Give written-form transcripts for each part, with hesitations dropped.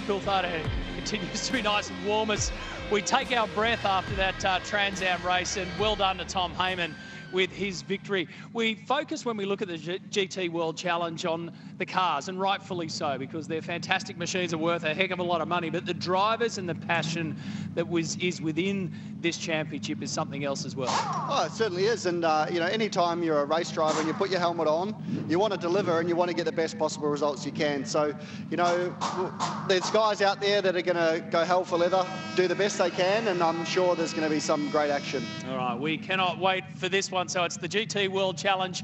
Coulthard continues to be nice and warm as we take our breath after that Trans Am race, and well done to Tom Heyman with his victory. We focus when we look at the GT World Challenge on the cars, and rightfully so, because they're fantastic machines, are worth a heck of a lot of money, but the drivers and the passion that is within this championship is something else as well. Oh, it certainly is, and you know, anytime you're a race driver and you put your helmet on, you want to deliver and you want to get the best possible results you can. So, you know, there's guys out there that are going to go hell for leather, do the best they can, and I'm sure there's going to be some great action. All right, we cannot wait for this one. So it's the GT World Challenge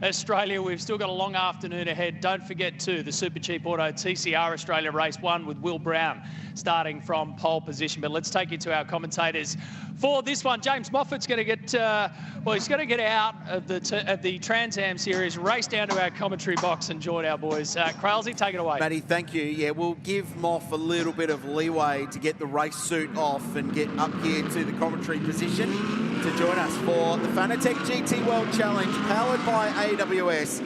Australia. We've still got a long afternoon ahead. Don't forget too, the Super Cheap Auto TCR Australia Race 1 with Will Brown starting from pole position. But let's take you to our commentators for this one. James Moffat's going to get, well, he's going to get out of the Trans Am series, race down to our commentary box and join our boys. Crailsy, take it away. Matty, thank you. Yeah, we'll give Moff a little bit of leeway to get the race suit off and get up here to the commentary position to join us for the Fanatec GT World Challenge powered by AWS.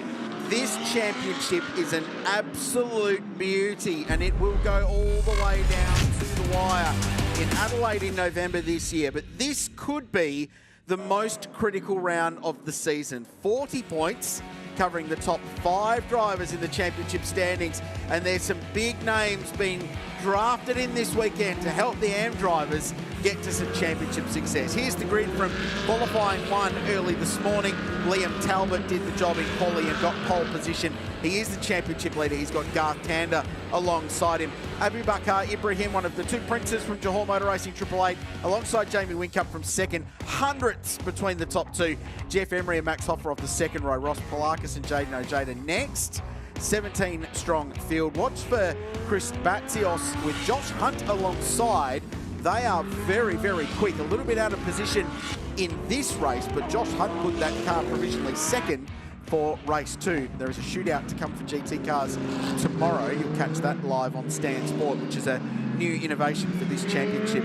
This championship is an absolute beauty, and it will go all the way down to the wire in Adelaide in November this year. But this could be the most critical round of the season. 40 points covering the top 5 drivers in the championship standings, and there's some big names being drafted in this weekend to help the AM drivers get to some championship success. Here's the grid from qualifying 1 early this morning. Liam Talbot did the job in quali and got pole position. He is the championship leader. He's got Garth Tander alongside him. Abu Bakr Ibrahim, one of the 2 princes from Johor Motor Racing 888, alongside Jamie Whincup from second. Hundredths between the top 2. Jeff Emery and Max Hoffer off the second row. Ross Polakis and Jaden Ojeda next. 17-strong field. Watch for Chris Batsios with Josh Hunt alongside. They are very, very quick. A little bit out of position in this race, but Josh Hunt put that car provisionally second for race 2. There is a shootout to come for GT cars tomorrow. You'll catch that live on Stan Sport, which is a new innovation for this championship.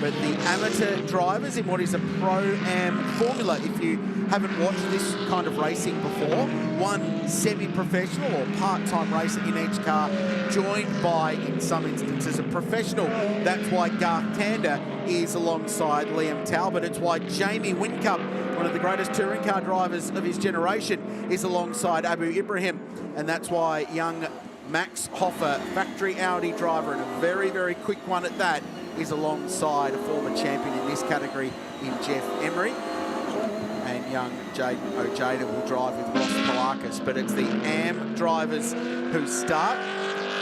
But the amateur drivers in what is a Pro-Am formula, if you haven't watched this kind of racing before, one semi-professional or part-time racer in each car, joined by, in some instances, a professional. That's why Garth Tander is alongside Liam Talbot. It's why Jamie Whincup, one of the greatest touring car drivers of his generation, is alongside Abu Ibrahim. And that's why young Max Hoffer, factory Audi driver, and a very, very quick one at that, is alongside a former champion in this category in Jeff Emery. And young Jaden Ojeda will drive with Ross Polakis. But it's the AM drivers who start.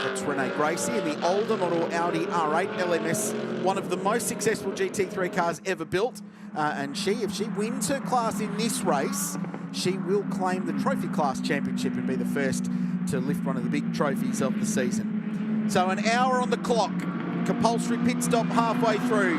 It's Renee Gracie in the older model Audi R8 LMS, one of the most successful GT3 cars ever built. And if she wins her class in this race, she will claim the Trophy Class Championship and be the first to lift one of the big trophies of the season. So an hour on the clock, compulsory pit stop halfway through.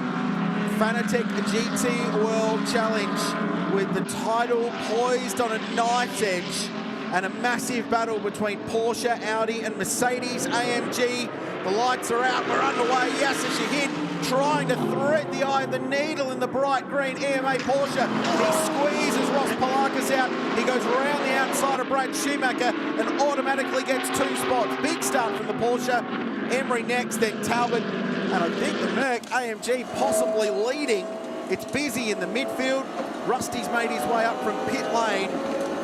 Fanatec GT World Challenge with the title poised on a knife's edge, and a massive battle between Porsche, Audi and Mercedes AMG. The lights are out, we're underway. Yasser Shahin trying to thread the eye of the needle in the bright green EMA Porsche. He squeezes Ross Polakis out. He goes around the outside of Brad Schumacher and automatically gets 2 spots. Big start from the Porsche. Emery next, then Talbot. And I think the Merc AMG possibly leading. It's busy in the midfield. Rusty's made his way up from pit lane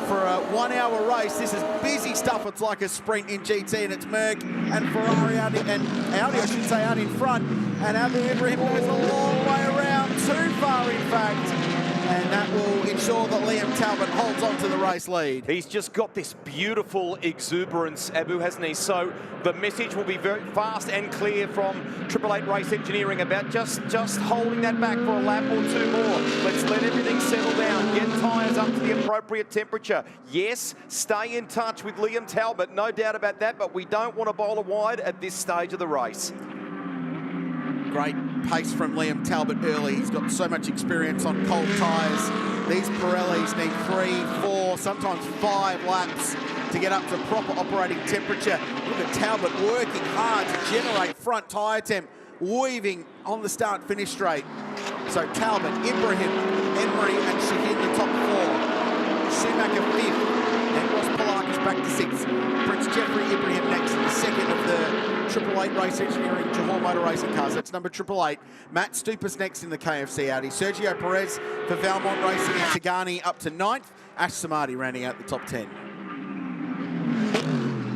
for a 1-hour race. This is busy stuff. It's like a sprint in GT, and it's Merc and Ferrari out in front. And Abu Ibrahim goes a long way around, too far in fact. And that will ensure that Liam Talbot holds on to the race lead. He's just got this beautiful exuberance, Abu, hasn't he? So the message will be very fast and clear from 888 Race Engineering about just holding that back for a lap or 2 more. Let's let everything settle down, get tyres up to the appropriate temperature. Yes, stay in touch with Liam Talbot, no doubt about that, but we don't want to bowl a wide at this stage of the race. Great pace from Liam Talbot early. He's got so much experience on cold tyres. These Pirellis need 3, 4, sometimes 5 laps to get up to proper operating temperature. Look at Talbot working hard to generate front tyre temp, weaving on the start-finish straight. So Talbot, Ibrahim, Emery and Shahin the top 4. Schumacher 5th. Then Ross Polakis back to 6th. Prince Jeffrey Ibrahim next in the second of the 888 Race Engineering Johor Motor Racing cars. That's number 888. Matt Stupas next in the KFC Audi. Sergio Perez for Valmont Racing and Tagani up to 9th. Ash Samadi rounding out the top 10.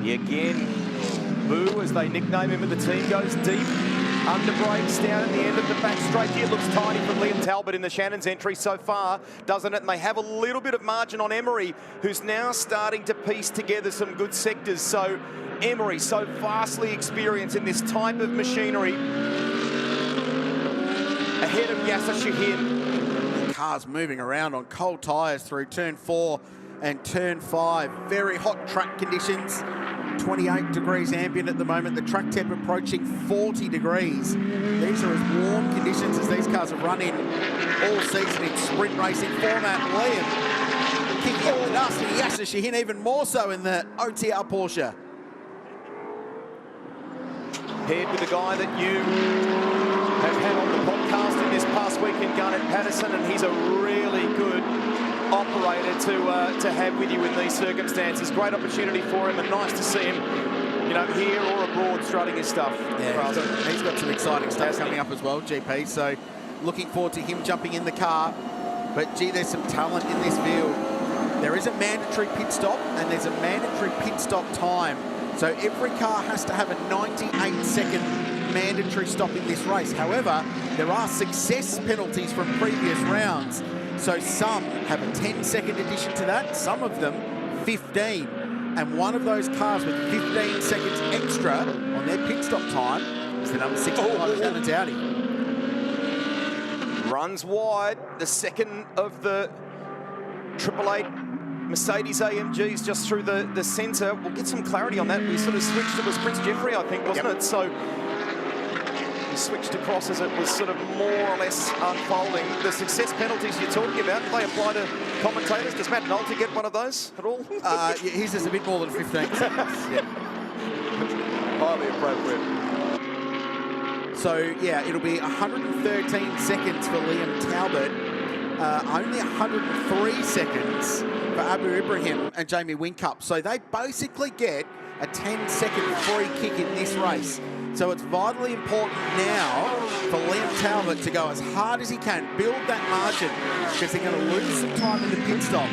Again, Boo, as they nickname him, and the team goes deep. Under brakes down at the end of the back straight here. Looks tidy from Liam Talbot in the Shannon's entry so far, doesn't it? And they have a little bit of margin on Emery, who's now starting to piece together some good sectors. So Emery, so vastly experienced in this type of machinery, ahead of Yasser Shahin. The car's moving around on cold tyres through turn 4 and turn 5. Very hot track conditions. 28 degrees ambient at the moment. The track temp approaching 40 degrees. These are as warm conditions as these cars have run in all season in sprint racing format. Liam kicking up the dust, and Yasser Shahin even more so in the OTR Porsche. Paired with a guy that you have had on the podcast in this past week in Garnet Patterson, and he's a really good operator to have with you in these circumstances. Great opportunity for him, and nice to see him, you know, here or abroad strutting his stuff. Yeah, he's got some exciting stuff coming up as well, GP. So looking forward to him jumping in the car. But gee, there's some talent in this field. There is a mandatory pit stop, and there's a mandatory pit stop time. So every car has to have a 98-second mandatory stop in this race. However, there are success penalties from previous rounds. So some have a 10-second addition to that, some of them 15. And one of those cars with 15 seconds extra on their pit stop time is the number 65 Shannon's Audi. Runs wide, the second of the 888 Mercedes AMGs just through the centre. We'll get some clarity on that. We sort of switched, it was Prince Jeffrey, I think, wasn't it? So we switched across as it was sort of more or less unfolding. The success penalties you're talking about, they apply to commentators. Does Matt Nolte get one of those at all? Yeah, he's just a bit more than 15 seconds. Yeah. Highly appropriate. So, yeah, it'll be 113 seconds for Liam Talbot. Only 103 seconds for Abu Ibrahim and Jamie Whincup. So they basically get a 10-second free kick in this race. So it's vitally important now for Liam Talbot to go as hard as he can, build that margin, because they're going to lose some time in the pit stop.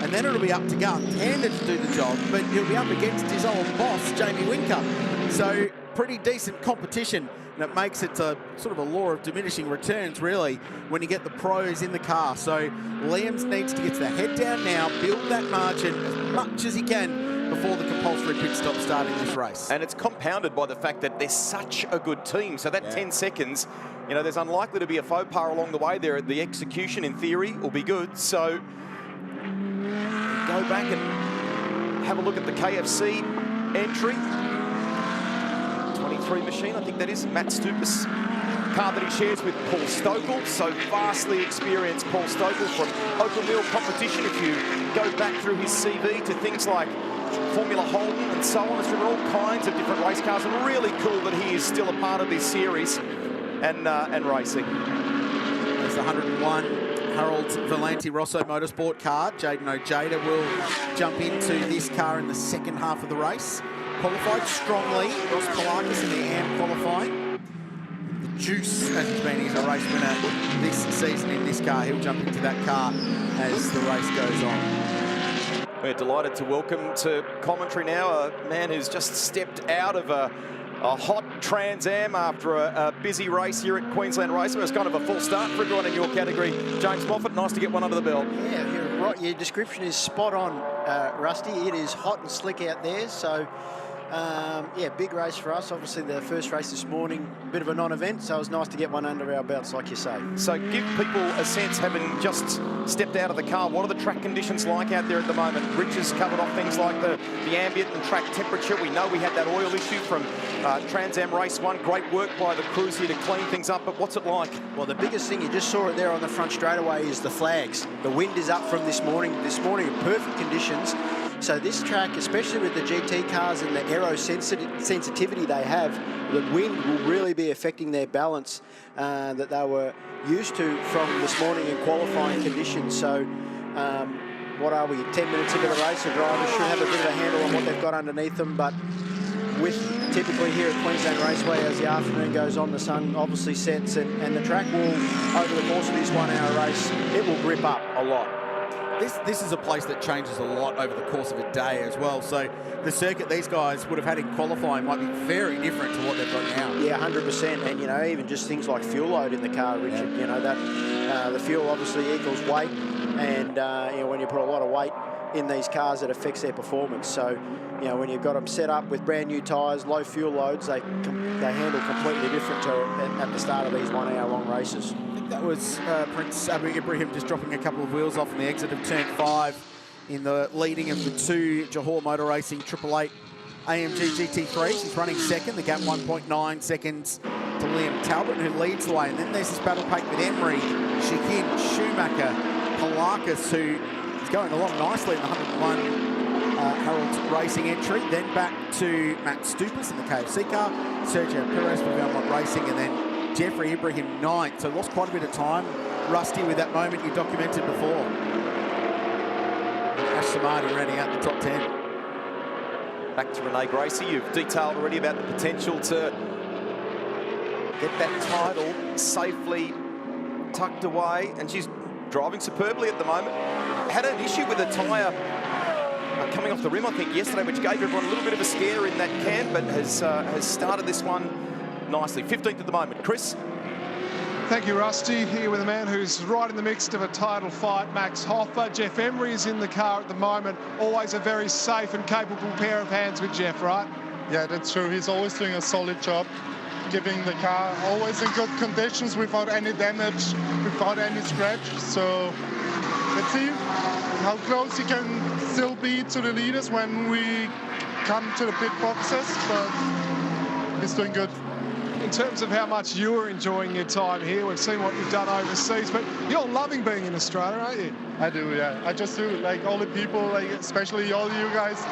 And then it'll be up to Garth Tander to do the job, but he'll be up against his old boss, Jamie Whincup. So pretty decent competition. And it makes it a sort of a law of diminishing returns, really, when you get the pros in the car. So Liam needs to get the head down now, build that margin as much as he can before the compulsory pit stop starting this race. And it's compounded by the fact that they're such a good team. So that 10 seconds, you know, there's unlikely to be a faux pas along the way there. The execution, in theory, will be good. So go back and have a look at the KFC entry. 23 machine, I think that is Matt Stupas' car that he shares with Paul Stokel. So vastly experienced Paul Stokel from open wheel competition. If you go back through his CV to things like Formula Holden and so on, it's from all kinds of different race cars, and really cool that he is still a part of this series and racing. There's the 101 Harold Valenti Rosso Motorsport car. Jaden Ojeda will jump into this car in the second half of the race. Qualified strongly, Ross Polakis in the AM qualifying. The Juice, as he's been, he's a race winner this season in this car. He'll jump into that car as the race goes on. We're delighted to welcome to commentary now a man who's just stepped out of a hot Trans Am after a busy race here at Queensland Racing. It was kind of a full start for everyone in your category. James Moffat, nice to get one under the belt. Yeah, you're right. Your description is spot on, Rusty. It is hot and slick out there, so yeah, big race for us. Obviously the first race this morning, a bit of a non-event, so it was nice to get one under our belts, like you say. So give people a sense, having just stepped out of the car, what are the track conditions like out there at the moment? Rich has covered off things like the ambient and track temperature. We know we had that oil issue from Trans Am Race 1. Great work by the crews here to clean things up, but what's it like? Well, the biggest thing, you just saw it there on the front straightaway, is the flags. The wind is up from this morning. This morning, perfect conditions. So this track, especially with the GT cars and the aero sensitivity they have, the wind will really be affecting their balance that they were used to from this morning in qualifying conditions. So what are we, 10 minutes into the race? The drivers should have a bit of a handle on what they've got underneath them, but with typically here at Queensland Raceway, as the afternoon goes on, the sun obviously sets, and the track will, over the course of this 1 hour race, it will grip up a lot. This is a place that changes a lot over the course of a day as well. So the circuit these guys would have had in qualifying might be very different to what they've got now. Yeah, 100%. And, you know, even just things like fuel load in the car, Richard, you know, that the fuel obviously equals weight. And, you know, when you put a lot of weight in these cars, it affects their performance. So, you know, when you've got them set up with brand new tyres, low fuel loads, they handle completely different to at the start of these 1 hour long races. That was Prince Abu Ibrahim just dropping a couple of wheels off in the exit of turn 5 in the leading of the 2 Johor Motor Racing 888 AMG GT3s. He's running second, the gap 1.9 seconds to Liam Talbot, who leads the way. And then there's this battle pack with Emery, Shakin, Schumacher, Palakis, who is going along nicely in the 101 Harold Racing entry. Then back to Matt Stupas in the KFC car, Sergio Perez with Valmont Racing, and then Jeffrey Ibrahim 9th, so lost quite a bit of time. Rusty with that moment you documented before. Ash Samadi rounding out the top 10. Back to Renee Gracie. You've detailed already about the potential to get that title safely tucked away, and she's driving superbly at the moment. Had an issue with a tyre coming off the rim, I think, yesterday, which gave everyone a little bit of a scare in that camp, but has started this one nicely. 15th at the moment. Chris? Thank you, Rusty. Here with a man who's right in the mix of a title fight, Max Hoffa. Jeff Emery is in the car at the moment. Always a very safe and capable pair of hands with Jeff, right? Yeah, that's true. He's always doing a solid job, giving the car always in good conditions without any damage, without any scratch. So let's see how close he can still be to the leaders when we come to the pit boxes, but he's doing good. In terms of how much you're enjoying your time here, we've seen what you've done overseas, but you're loving being in Australia, aren't you? I do, yeah. I just do. Like, all the people, like, especially all you guys,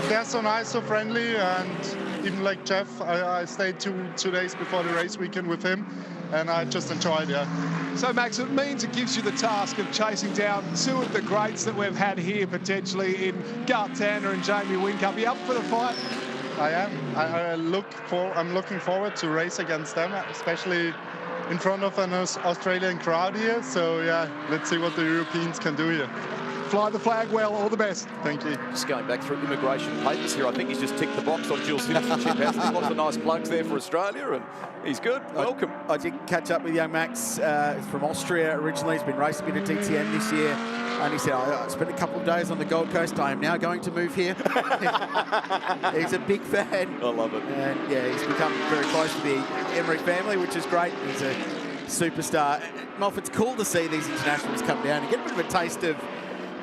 they're so nice, so friendly, and even like Jeff, I stayed two days before the race weekend with him, and I just enjoyed it, yeah. So, Max, it means it gives you the task of chasing down 2 of the greats that we've had here, potentially, in Garth Tander and Jamie Whincup. Are you up for the fight? I am. I'm looking forward to race against them, especially in front of an Australian crowd here. So yeah, let's see what the Europeans can do here. Fly the flag well. All the best. Thank you. Just going back through immigration papers here, I think he's just ticked the box on dual citizenship. Has lots of nice plugs there for Australia, and he's good. Welcome. I did catch up with young Max from Austria originally. He's been racing a bit of DTM this year. And he said, I spent a couple of days on the Gold Coast. I am now going to move here. He's a big fan. I love it. And yeah, he's become very close to the Emery family, which is great. He's a superstar. Moff, it's cool to see these internationals come down and get a bit of a taste of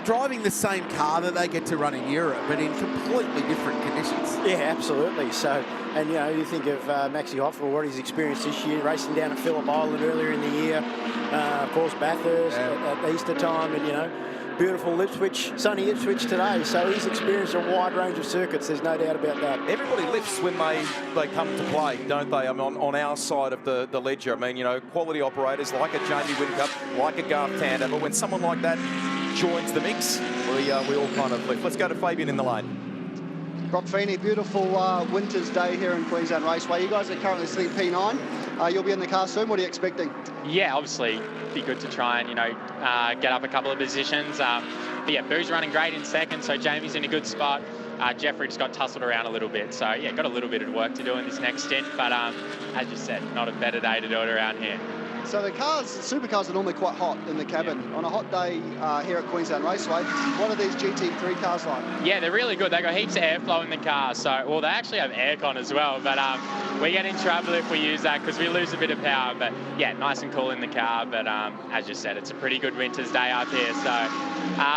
driving the same car that they get to run in Europe, but in completely different conditions. Yeah, absolutely. So, and you know, you think of Maxi Hoffa, what he's experienced this year, racing down at Phillip Island earlier in the year, of course Bathurst at Easter time, and you know, beautiful Ipswich, sunny Ipswich today. So he's experienced a wide range of circuits, there's no doubt about that. Everybody lifts when they come to play, don't they? I mean, on our side of the ledger. I mean, you know, quality operators like a Jamie Whincup, like a Garth Tander, but when someone like that joins the mix, we all kind of lift. Let's go to Fabian in the lane. Brock Feeney, beautiful winter's day here in Queensland Raceway. You guys are currently sitting P9. You'll be in the car soon. What are you expecting? Yeah, obviously, be good to try and, you know, get up a couple of positions. But yeah, Boo's running great in second, so Jamie's in a good spot. Jeffrey just got tussled around a little bit. So yeah, got a little bit of work to do in this next stint. But as you said, not a better day to do it around here. So the supercars are normally quite hot in the cabin. Yeah. On a hot day here at Queensland Raceway, what are these GT3 cars like? Yeah, they're really good. They've got heaps of airflow in the car. So, well, they actually have aircon as well. But we get in trouble if we use that because we lose a bit of power. But yeah, nice and cool in the car. But as you said, it's a pretty good winter's day up here. So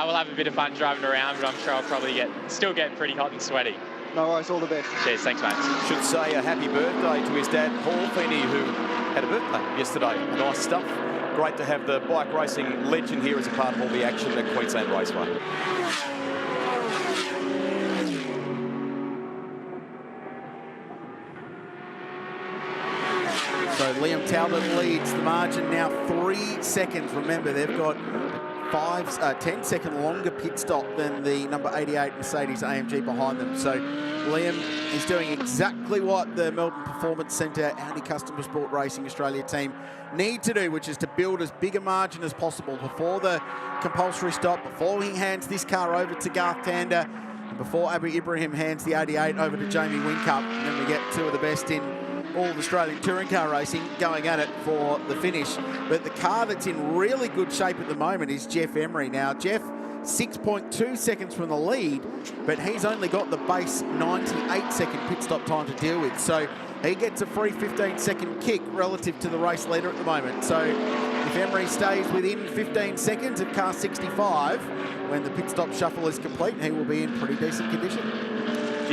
we'll have a bit of fun driving around, but I'm sure I'll probably still get pretty hot and sweaty. No worries, all the best. Cheers, thanks, mate. Should say a happy birthday to his dad, Paul Feeney, who had a birthday yesterday. Nice stuff. Great to have the bike racing legend here as a part of all the action at Queensland Raceway. So Liam Talbot leads the margin now 3 seconds. Remember, they've got 10-second longer pit stop than the number 88 Mercedes AMG behind them. So Liam is doing exactly what the Melbourne Performance Centre Audi Custom Sport Racing Australia team need to do, which is to build as big a margin as possible before the compulsory stop, before he hands this car over to Garth Tander, and before Abu Ibrahim hands the 88 over to Jamie Whincup. And then we get two of the best in all of Australian touring car racing going at it for the finish. But the car that's in really good shape at the moment is Jeff Emery. Now, Jeff, 6.2 seconds from the lead, but he's only got the base 98-second pit stop time to deal with. So he gets a free 15-second kick relative to the race leader at the moment. So if Emery stays within 15 seconds of car 65, when the pit stop shuffle is complete, he will be in pretty decent condition.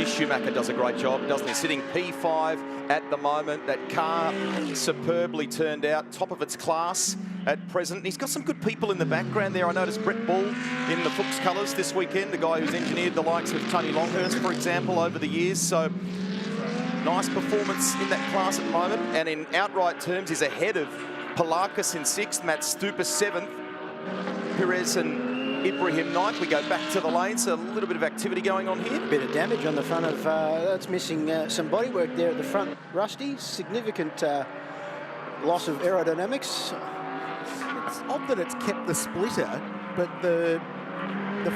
Schumacher does a great job, doesn't he? Sitting P5 at the moment. That car superbly turned out, top of its class at present. He's got some good people in the background there. I noticed Brett Bull in the Fuchs colours this weekend, the guy who's engineered the likes of Tony Longhurst, for example, over the years. So nice performance in that class at the moment. And in outright terms, he's ahead of Palakis in 6th, Matt Stupa 7th, Perez and Ibrahim 9th. We go back to the lane, so a little bit of activity going on here. Bit of damage on the front of, that's missing some bodywork there at the front, Rusty. Significant loss of aerodynamics. It's odd that it's kept the splitter, but the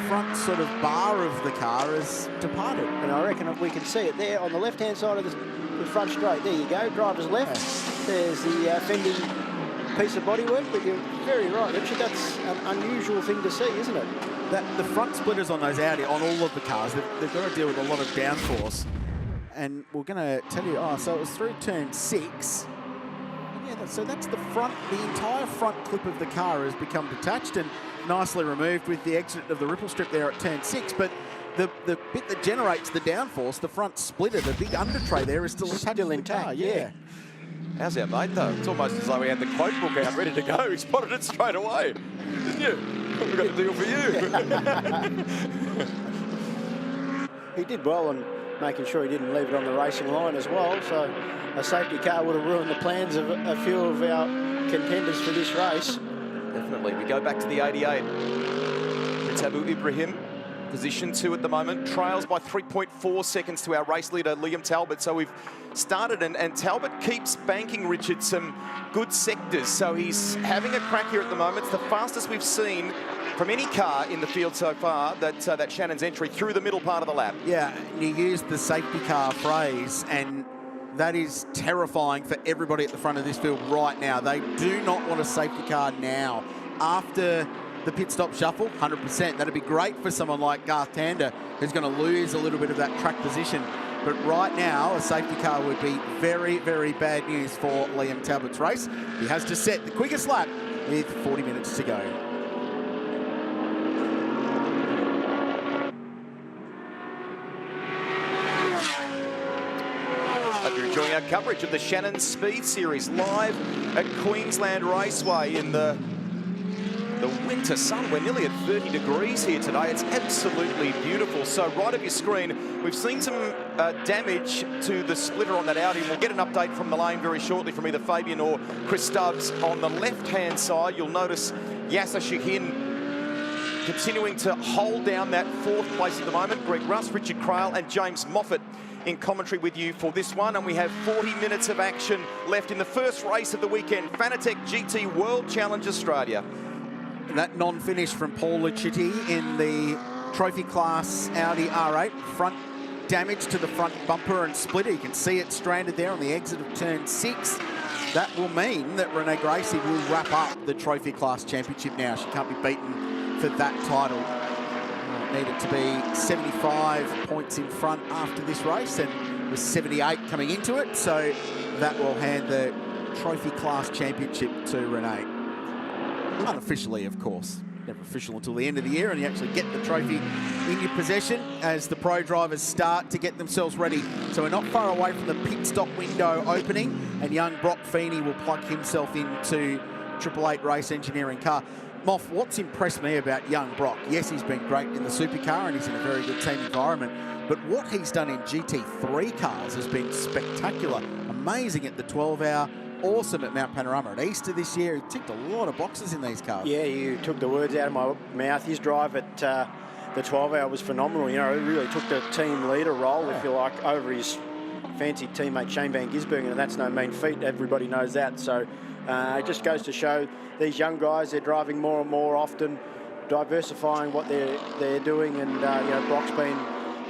front sort of bar of the car has departed. And I reckon we can see it there on the left-hand side of the front straight. There you go, driver's left. There's the fending piece of bodywork, but you're very right, Richard. That's an unusual thing to see, isn't it? That the front splitters on those Audi, on all of the cars, they've got to deal with a lot of downforce. And we're going to tell you, so it was through turn 6. Yeah, so that's the front, the entire front clip of the car has become detached and nicely removed with the exit of the ripple strip there at turn 6. But the bit that generates the downforce, the front splitter, the big under tray there is still intact. Yeah. How's our mate, though? It's almost as though we had the quote book out ready to go. He spotted it straight away, didn't you? We've got a deal for you. He did well on making sure he didn't leave it on the racing line as well. So a safety car would have ruined the plans of a few of our contenders for this race. Definitely. We go back to the 88. It's Abu Ibrahim. Position 2 at the moment, trails by 3.4 seconds to our race leader, Liam Talbot. So we've started, and Talbot keeps banking, Richard, some good sectors. So he's having a crack here at the moment. It's the fastest we've seen from any car in the field so far, that Shannon's entry through the middle part of the lap. Yeah, you used the safety car phrase, and that is terrifying for everybody at the front of this field right now. They do not want a safety car now. After the pit stop shuffle, 100%. That'd be great for someone like Garth Tander, who's going to lose a little bit of that track position. But right now, a safety car would be very, very bad news for Liam Talbot's race. He has to set the quickest lap with 40 minutes to go. Hope you're enjoying our coverage of the Shannon Speed Series live at Queensland Raceway in the winter sun. We're nearly at 30 degrees here today. It's absolutely beautiful. So right of your screen, we've seen some damage to the splitter on that Audi. We'll get an update from the lane very shortly from either Fabian or Chris Stubbs. On the left-hand side, you'll notice Yasser Shahin continuing to hold down that 4th place at the moment. Greg Russ, Richard Crale and James Moffat in commentary with you for this one, and we have 40 minutes of action left in the first race of the weekend, Fanatec GT World Challenge Australia. That non-finish from Paul Lucitti in the trophy class Audi R8. Front damage to the front bumper and splitter. You can see it stranded there on the exit of turn 6. That will mean that Renee Gracie will wrap up the trophy class championship now. She can't be beaten for that title. Needed to be 75 points in front after this race, and was 78 coming into it. So that will hand the trophy class championship to Renee. Unofficially, of course. Never official until the end of the year, and you actually get the trophy in your possession as the pro drivers start to get themselves ready. So we're not far away from the pit stop window opening, and young Brock Feeney will plug himself into Triple Eight race engineering car. Moff, what's impressed me about young Brock? Yes, he's been great in the supercar and he's in a very good team environment, but what he's done in GT3 cars has been spectacular. Amazing at the 12-hour, awesome at Mount Panorama at Easter this year. He ticked a lot of boxes in these cars. Yeah, you took the words out of my mouth. His drive at the 12-hour was phenomenal. You know, he really took the team leader role, if you like, over his fancy teammate Shane Van Gisbergen, and that's no mean feat. Everybody knows that. So it just goes to show these young guys, they're driving more and more often, diversifying what they're doing, and you know, Brock's been,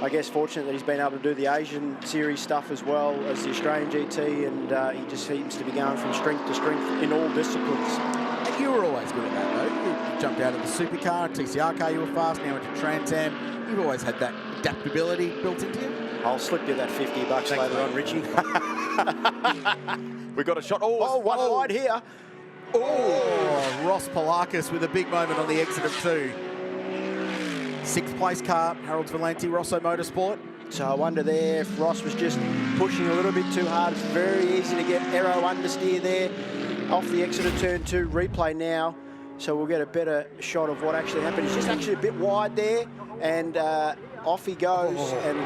I guess, fortunate that he's been able to do the Asian Series stuff as well as the Australian GT, and he just seems to be going from strength to strength in all disciplines. And you were always good at that, though. You jumped out of the supercar, TCR car, you were fast, now into Trans Am. You've always had that adaptability built into you. I'll slip you that $50 later on, Richie. We've got a shot. Oh, one wide here. Oh, Ross Polakis with a big moment on the exit of 2. 6th place car, Harold's Valenti, SRO Motorsport. So I wonder there if Ross was just pushing a little bit too hard. It's very easy to get aero understeer there off the exit of turn 2. Replay now, so we'll get a better shot of what actually happened. He's just actually a bit wide there, and off he goes, and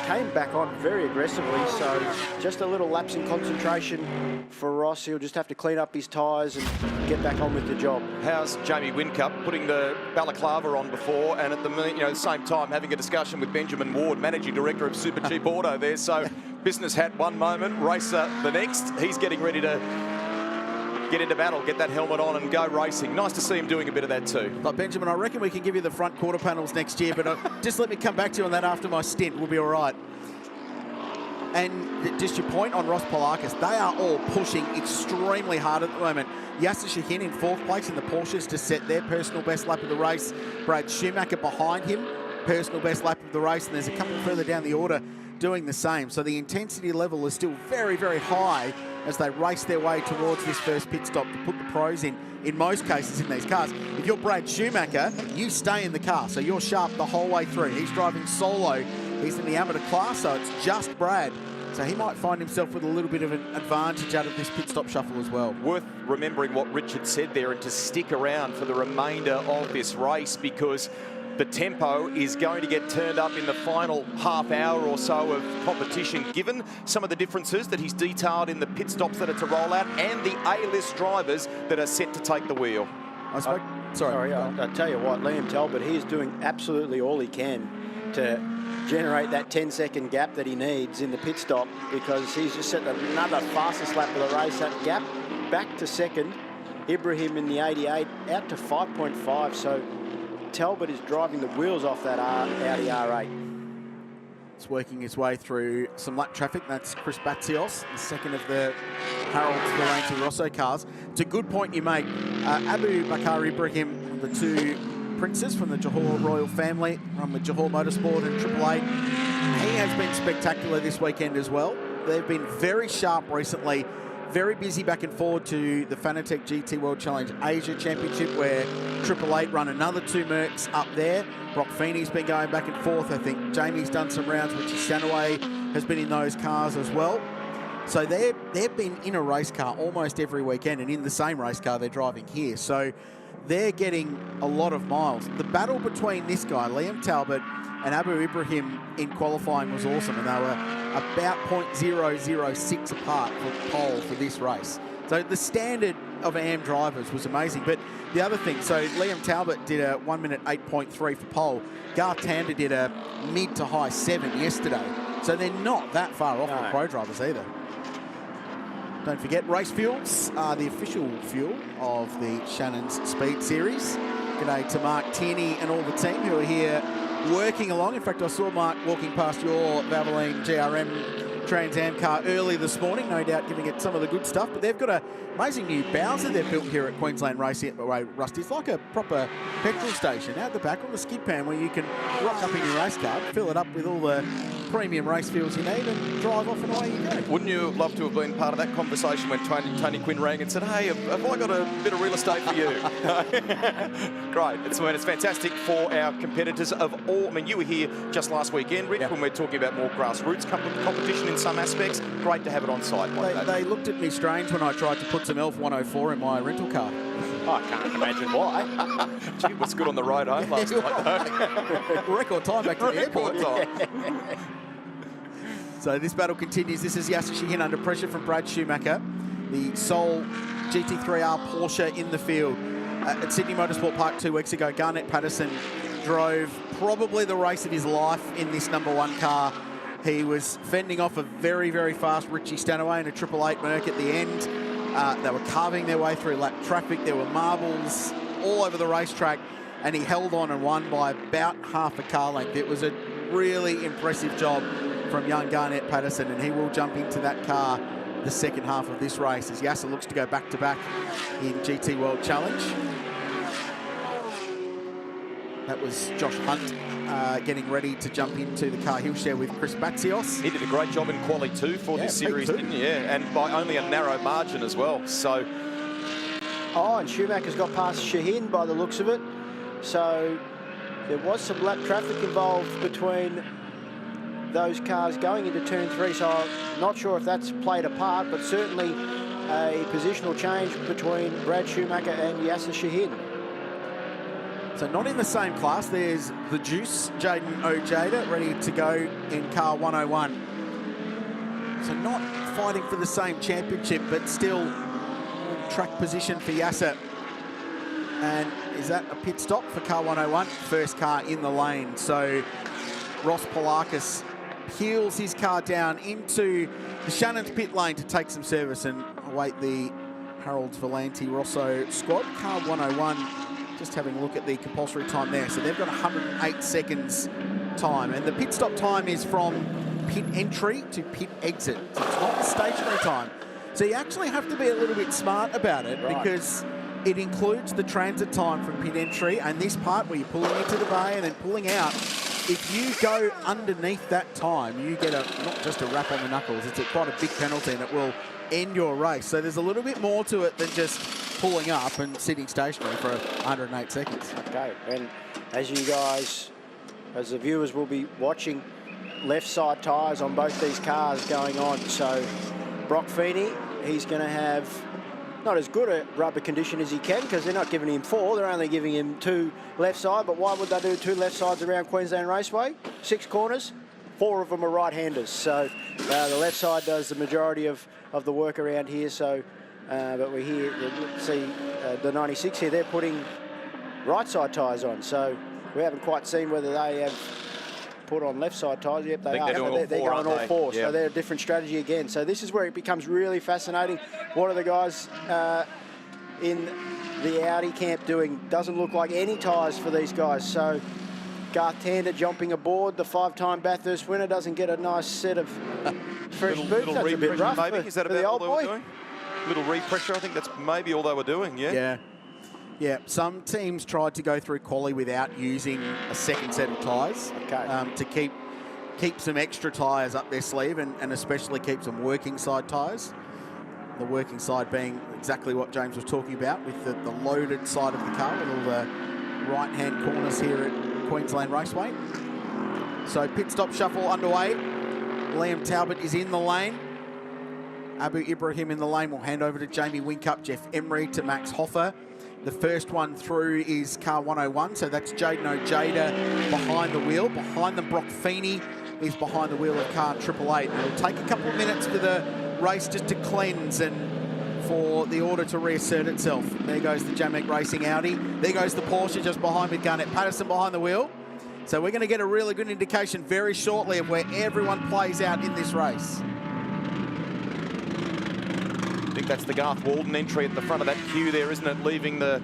came back on very aggressively. So just a little lapse in concentration for Ross. He'll just have to clean up his tyres and get back on with the job. How's Jamie Whincup putting the balaclava on before, and at the same time having a discussion with Benjamin Ward, Managing Director of Super Cheap Auto there. So business hat one moment, racer the next. He's getting ready to get into battle, get that helmet on and go racing. Nice to see him doing a bit of that too. But Benjamin, I reckon we can give you the front quarter panels next year, but just let me come back to you on that after my stint. We'll be all right. And just your point on Ross Polakis, they are all pushing extremely hard at the moment. Yasser Shahin in 4th place in the Porsches to set their personal best lap of the race. Brad Schumacher behind him, personal best lap of the race, and there's a couple further down the order doing the same. So the intensity level is still very, very high as they race their way towards this first pit stop to put the pros in most cases in these cars. If you're Brad Schumacher, you stay in the car, so you're sharp the whole way through. He's driving solo. He's in the amateur class, so it's just Brad. So he might find himself with a little bit of an advantage out of this pit stop shuffle as well. Worth remembering what Richard said there, and to stick around for the remainder of this race, because the tempo is going to get turned up in the final half hour or so of competition, given some of the differences that he's detailed in the pit stops that are to roll out and the A-list drivers that are set to take the wheel. I'll tell you what, Liam Talbot, he is doing absolutely all he can to generate that 10-second gap that he needs in the pit stop, because he's just set another fastest lap of the race. That gap back to second, Ibrahim in the 88 out to 5.5, so Talbot is driving the wheels off that Audi R8. It's working its way through some lap traffic. That's Chris Batsios, the second of the Harold's Valenti Rosso cars. It's a good point you make. Abu Bakar Ibrahim, the 2 princes from the Johor royal family, run with Johor Motorsport and Triple Eight. He has been spectacular this weekend as well. They've been very sharp recently. Very busy back and forward to the Fanatec GT World Challenge Asia Championship, where Triple Eight run another 2 Mercs up there. Brock Feeney's been going back and forth. I think Jamie's done some rounds. Richie Stanaway has been in those cars as well. So they've been in a race car almost every weekend, and in the same race car they're driving here. So they're getting a lot of miles. The battle between this guy, Liam Talbot, and Abu Ibrahim in qualifying was awesome, and they were about 0.006 apart for pole for this race. So the standard of AM drivers was amazing. But the other thing, so Liam Talbot did a 1 minute 8.3 for pole. Garth Tander did a mid to high 7 yesterday. So they're not that far off the pro drivers either. Don't forget, race fuels are the official fuel of the Shannon's Speed Series. G'day to Mark Tierney and all the team who are here working along. In fact, I saw Mark walking past your Valvoline GRM Trans Am car early this morning, no doubt giving it some of the good stuff. But they've got an amazing new Bowser they've built here at Queensland Racing. Rusty, it's like a proper petrol station out the back on the skid pan, where you can rock up in your race car, fill it up with all the premium race fuels you need, and drive off and away you go. Wouldn't you love to have been part of that conversation when Tony Quinn rang and said, hey, have I got a bit of real estate for you? Great. It's fantastic for our competitors of all. I mean, you were here just last weekend, Rick, when we're talking about more grassroots competition in some aspects. Great to have it on site like that. They looked at me strange when I tried to put some ELF 104 in my rental car. I can't imagine why. Gee, it was good on the ride home last night, though. Record time back to the airport. Time. So this battle continues. This is Yasser Shahin under pressure from Brad Schumacher. the sole GT3R Porsche in the field. At Sydney Motorsport Park 2 weeks ago, Garnett Patterson drove probably the race of his life in this #1 car. He was fending off a very, very fast Richie Stanaway in a 888 Merc at the end. They were carving their way through lap traffic. There were marbles all over the racetrack, and he held on and won by about half a car length. It was a really impressive job from young Garnett Patterson, and he will jump into that car the second half of this race as Yasser looks to go back-to-back in GT World Challenge. That was Josh Hunt getting ready to jump into the car he'll share with Chris Batsios. He did a great job in Quali 2 for this series, didn't he? Yeah, and by only a narrow margin as well. So. Oh, and Schumacher's got past Shaheen by the looks of it. So there was some lap traffic involved between those cars going into turn 3. So I'm not sure if that's played a part, but certainly a positional change between Brad Schumacher and Yasser Shaheen. So not in the same class. There's the Juice, Jaden Ojeda, ready to go in car 101. So not fighting for the same championship, but still track position for Yasser. And is that a pit stop for car 101? First car in the lane. So Ross Polakis peels his car down into the Shannon's pit lane to take some service and await the Harold's Volanti Rosso squad. Car 101. Just having a look at the compulsory time there. So they've got 108 seconds time. And the pit stop time is from pit entry to pit exit. So it's not the stationary time. So you actually have to be a little bit smart about it, because it includes the transit time from pit entry and this part where you're pulling into the bay and then pulling out. If you go underneath that time, you get not just a rap on the knuckles, it's quite a big penalty and it will end your race. So there's a little bit more to it than just pulling up and sitting stationary for 108 seconds. Okay, and as you guys, as the viewers will be watching, left side tyres on both these cars going on. So Brock Feeney, he's going to have not as good a rubber condition as he can, because they're not giving him 4, they're only giving him 2 left side. But why would they do 2 left sides around Queensland Raceway? 6 corners, 4 of them are right-handers. So the left side does the majority of the work around here. So but we see the 96 here, they're putting right side tyres on. So we haven't quite seen whether they have put on left side tyres. Yep, they are. They're going all 4, so they're a different strategy again. So this is where it becomes really fascinating. What are the guys in the Audi camp doing? Doesn't look like any tyres for these guys. So Garth Tander jumping aboard, the 5-time Bathurst winner, doesn't get a nice set of fresh boots. That's a bit rough maybe. Is that about the old boy? Little repressure, I think that's maybe all they were doing, Yeah, some teams tried to go through quali without using a second set of tyres to keep some extra tyres up their sleeve and especially keep some working side tyres. The working side being exactly what James was talking about, with the loaded side of the car with all the right-hand corners here at Queensland Raceway. So pit stop shuffle underway. Liam Talbot is in the lane. Abu Ibrahim in the lane. Will hand over to Jamie Winkup, Jeff Emery to Max Hoffer. The first one through is car 101, so that's Jaden Ojeda behind the wheel. Behind them, Brock Feeney is behind the wheel of car 888. It'll take a couple of minutes for the race just to cleanse and for the order to reassert itself. There goes the Jamek Racing Audi. There goes the Porsche just behind with Garnett Patterson behind the wheel. So we're going to get a really good indication very shortly of where everyone plays out in this race. I think that's the Garth Walden entry at the front of that queue there, isn't it? Leaving the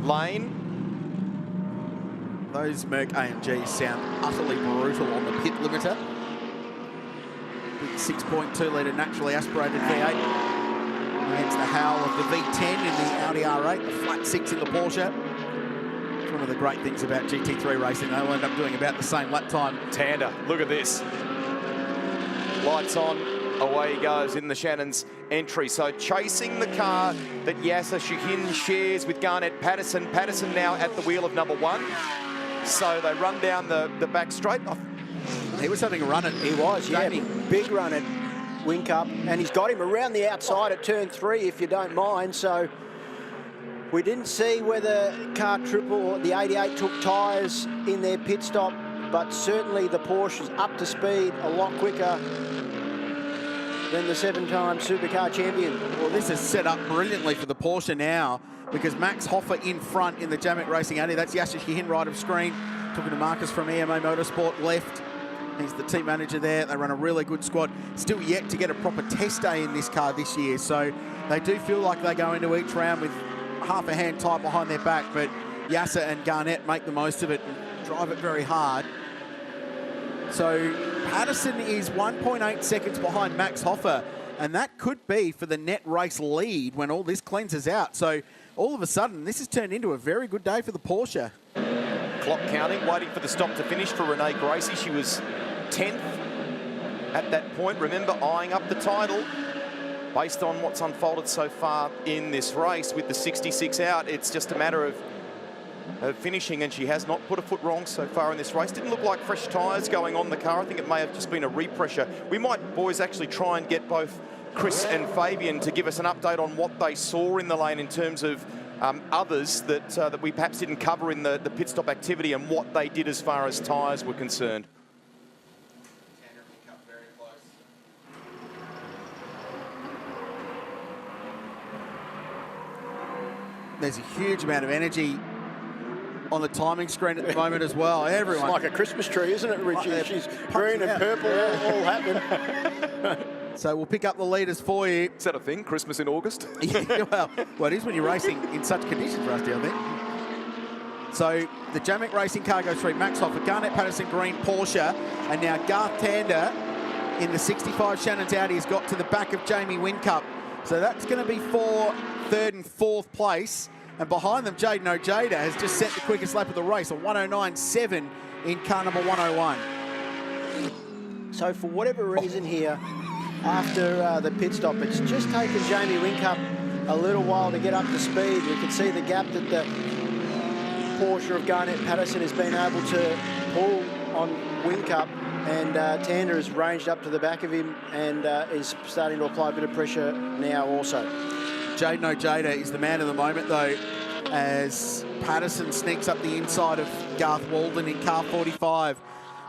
lane. Those Merc AMGs sound utterly brutal on the pit limiter. Big 6.2 litre naturally aspirated V8 against the howl of the V10 in the Audi R8, the flat 6 in the Porsche. It's one of the great things about GT3 racing. They'll end up doing about the same lap time. Tander, look at this. Lights on. Away he goes in the Shannon's entry. So chasing the car that Yasser Shaheen shares with Garnett Patterson. Patterson now at the wheel of number 1. So they run down the back straight. He was having a run at... He was, yeah. Big run at Winkup. And he's got him around the outside at turn 3, if you don't mind. So we didn't see whether car triple or the 88 took tyres in their pit stop, but certainly the Porsche's up to speed a lot quicker. than the 7-time Supercar champion. Well, this is set up brilliantly for the Porsche now, because Max Hoffer in front in the Jamek Racing Audi. That's Yasser Shahin right of screen. Talking to Marcus from EMA Motorsport left. He's the team manager there. They run a really good squad. Still yet to get a proper test day in this car this year. So they do feel like they go into each round with half a hand tight behind their back. But Yasser and Garnett make the most of it and drive it very hard. So Patterson is 1.8 seconds behind Max Hoffer. And that could be for the net race lead when all this cleanses out. So all of a sudden, this has turned into a very good day for the Porsche. Clock counting, waiting for the stop to finish for Renee Gracie. She was 10th at that point. Remember, eyeing up the title. Based on what's unfolded so far in this race with the 66 out, it's just a matter of finishing, and she has not put a foot wrong so far in this race. Didn't look like fresh tyres going on the car. I think it may have just been a repressure. We might, boys, actually try and get both Chris and Fabian to give us an update on what they saw in the lane in terms of others that we perhaps didn't cover in the pit stop activity and what they did as far as tyres were concerned. There's a huge amount of energy on the timing screen at the moment as well. Everyone. It's like a Christmas tree, isn't it, Richie? She's green and purple, all happening. So we'll pick up the leaders for you. Is that a thing, Christmas in August? Yeah, well, it is when you're racing in such conditions, Rusty, I think. So the Jamek Racing car goes through Max Hoffer, Garnett Patterson, Green, Porsche, and now Garth Tander in the 65 Shannon's Audi has got to the back of Jamie Whincup. So that's going to be for third and fourth place. And behind them, Jaden Ojeda has just set the quickest lap of the race, a 109.7 in car number 101. So for whatever reason here, after the pit stop, it's just taken Jamie Whincup a little while to get up to speed. You can see the gap that the Porsche of Garnett Patterson has been able to pull on Whincup, and Tander has ranged up to the back of him and is starting to apply a bit of pressure now also. Jaden Ojeda is the man of the moment, though, as Patterson sneaks up the inside of Garth Walden in car 45.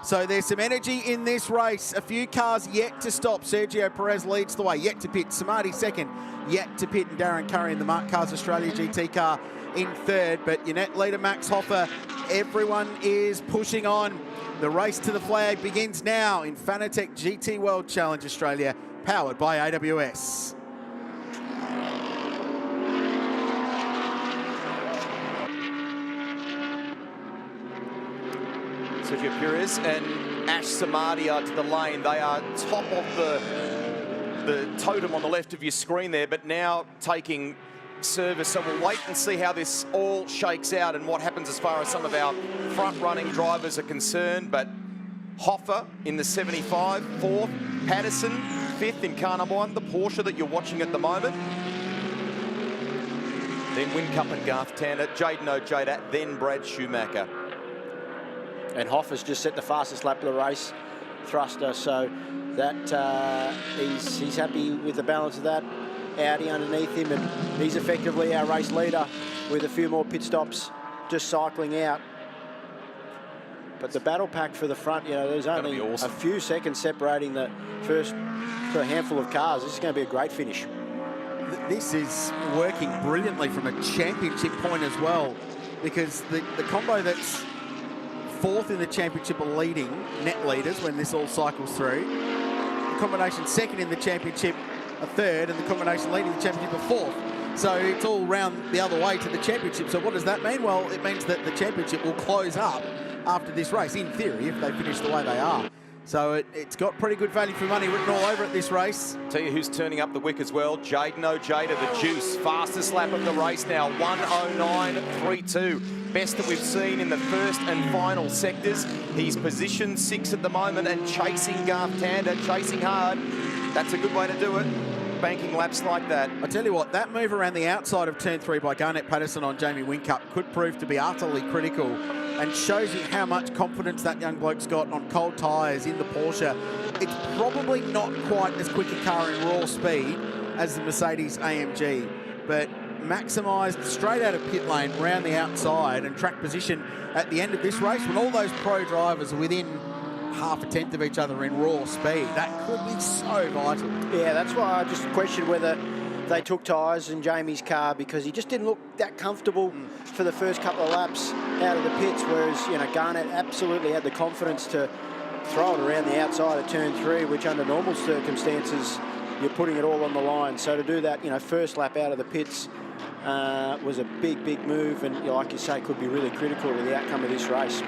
So there's some energy in this race. A few cars yet to stop. Sergio Perez leads the way, yet to pit. Samadhi second, yet to pit. And Darren Curry in the Mark Cars Australia GT car in third. But your net leader, Max Hoffer, everyone is pushing on. The race to the flag begins now in Fanatec GT World Challenge Australia, powered by AWS. Sergio Perez and Ash Samadhi are to the lane. They are top of the totem on the left of your screen there, but now taking service. So we'll wait and see how this all shakes out and what happens as far as some of our front-running drivers are concerned. But Hoffer in the 75, fourth. Patterson, fifth in car number 1, the Porsche that you're watching at the moment. Then Whincup and Garth Tander, Jaden Ojeda, then Brad Schumacher. And Hoffer's just set the fastest lap of the race, thruster, so that he's happy with the balance of that. Audi underneath him, and he's effectively our race leader with a few more pit stops just cycling out. But the battle pack for the front, you know, there's only a few seconds separating the first handful of cars. This is going to be a great finish. This is working brilliantly from a championship point as well, because the combo that's fourth in the championship are leading, net leaders, when this all cycles through. The combination second in the championship are third, and the combination leading the championship are fourth. So it's all round the other way to the championship. So what does that mean? Well, it means that the championship will close up after this race, in theory, if they finish the way they are. So it's got pretty good value for money written all over it this race. Tell you who's turning up the wick as well. Jaden Ojeda, the juice. Fastest lap of the race now, 109.32. Best that we've seen in the first and final sectors. He's position 6 at the moment and chasing Garth Tander, chasing hard. That's a good way to do it. Banking laps like that. I tell you what, that move around the outside of turn 3 by Garnett Patterson on Jamie Whincup could prove to be utterly critical, and shows you how much confidence that young bloke's got on cold tyres in the Porsche. It's probably not quite as quick a car in raw speed as the Mercedes AMG, but maximised straight out of pit lane, round the outside, and track position at the end of this race when all those pro drivers are within half a tenth of each other in raw speed. That could be so vital. Yeah, that's why I just question whether they took tyres in Jamie's car, because he just didn't look that comfortable for the first couple of laps out of the pits, whereas, you know, Garnett absolutely had the confidence to throw it around the outside of turn 3, which under normal circumstances, you're putting it all on the line. So to do that, you know, first lap out of the pits was a big, big move, and, you know, like you say, could be really critical to the outcome of this race.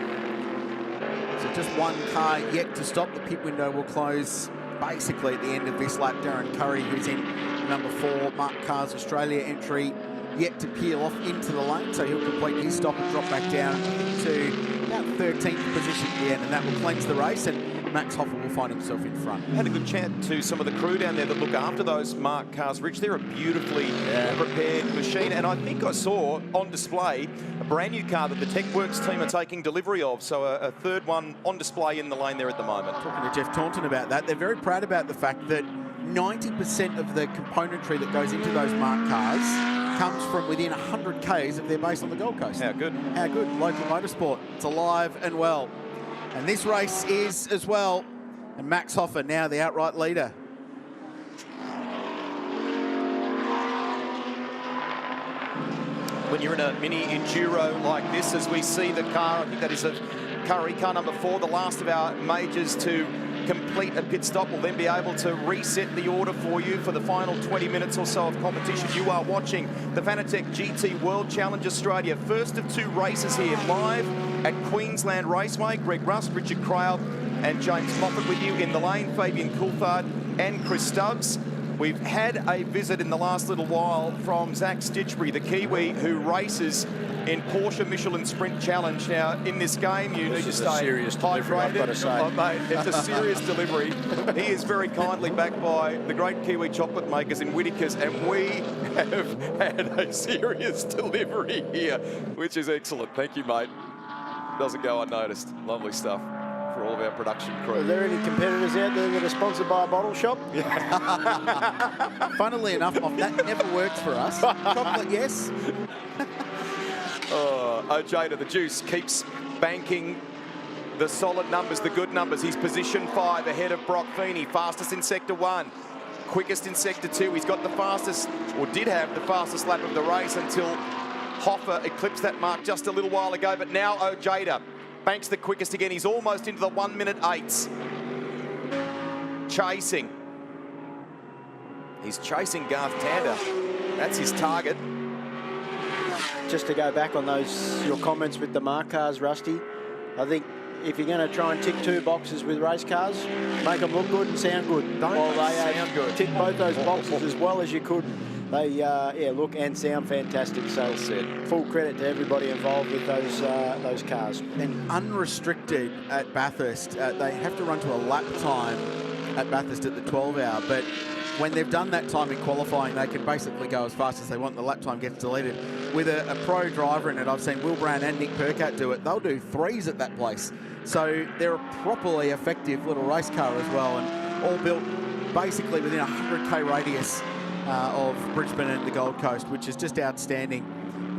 So just one car yet to stop. The pit window will close basically at the end of this lap. Darren Curry, who's in number 4, Mark Carr's Australia entry, yet to peel off into the lane, so he'll complete his stop and drop back down to about 13th position at the end, and that will cleanse the race, and Max Hoffa will find himself in front. Had a good chat to some of the crew down there that look after those Mark cars, Rich. They're a beautifully prepared machine, and I think I saw on display a brand new car that the TechWorks team are taking delivery of, so a third one on display in the lane there at the moment. Talking to Jeff Taunton about that, they're very proud about the fact that 90% of the componentry that goes into those Mark cars comes from within 100 Ks of their base on the Gold Coast. How good. How good. Local motorsport. It's alive and well. And this race is as well. And Max Hoffa now the outright leader. When you're in a mini enduro like this, as we see the car, I think that is a Curry car number 4, the last of our majors to complete a pit stop, will then be able to reset the order for you for the final 20 minutes or so of competition. You are watching the Fanatec GT World Challenge Australia. First of 2 races here, live at Queensland Raceway. Greg Rust, Richard Crail and James Moffat with you in the lane, Fabian Coulthard and Chris Stubbs. We've had a visit in the last little while from Zach Stitchbury, the Kiwi who races in Porsche Michelin Sprint Challenge. Now, in this game, you need to stay hydrated. Oh, mate, it's a serious delivery. He is very kindly backed by the great Kiwi chocolate makers in Whittaker's, and we have had a serious delivery here, which is excellent. Thank you, mate. Doesn't go unnoticed. Lovely stuff for all of our production crew. Are there any competitors out there that are sponsored by a bottle shop? Funnily enough, that never works for us. Chocolate, yes. Ojeda, the juice, keeps banking the solid numbers, the good numbers. He's position 5 ahead of Brock Feeney, fastest in Sector 1, quickest in Sector 2. He's got the fastest, or did have the fastest lap of the race until Hoffa eclipsed that mark just a little while ago, but now Ojeda banks the quickest again. He's almost into the 1:08s. Chasing. He's chasing Garth Tander. That's his target. Just to go back on your comments with the Mark cars, Rusty, I think if you're going to try and tick 2 boxes with race cars, make them look good and sound good. They tick both those boxes as well as you could. They look and sound fantastic. So full credit to everybody involved with those cars. And unrestricted at Bathurst, they have to run to a lap time at Bathurst at the 12-hour, but when they've done that time in qualifying, they can basically go as fast as they want. The lap time gets deleted. With a pro driver in it, I've seen Will Brown and Nick Percat do it. They'll do 3s at that place. So they're a properly effective little race car as well, and all built basically within a 100K radius of Brisbane and the Gold Coast, which is just outstanding.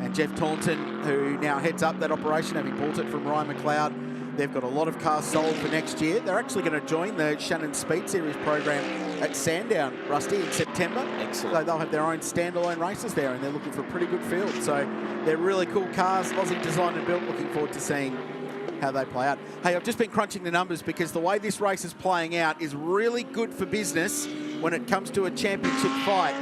And Jeff Taunton, who now heads up that operation, having bought it from Ryan McLeod, they've got a lot of cars sold for next year. They're actually going to join the Shannon Speed Series program at Sandown, Rusty, in September. Excellent. So they'll have their own standalone races there, and they're looking for a pretty good field. So they're really cool cars, Aussie designed and built. Looking forward to seeing how they play out. Hey, I've just been crunching the numbers because the way this race is playing out is really good for business when it comes to a championship fight.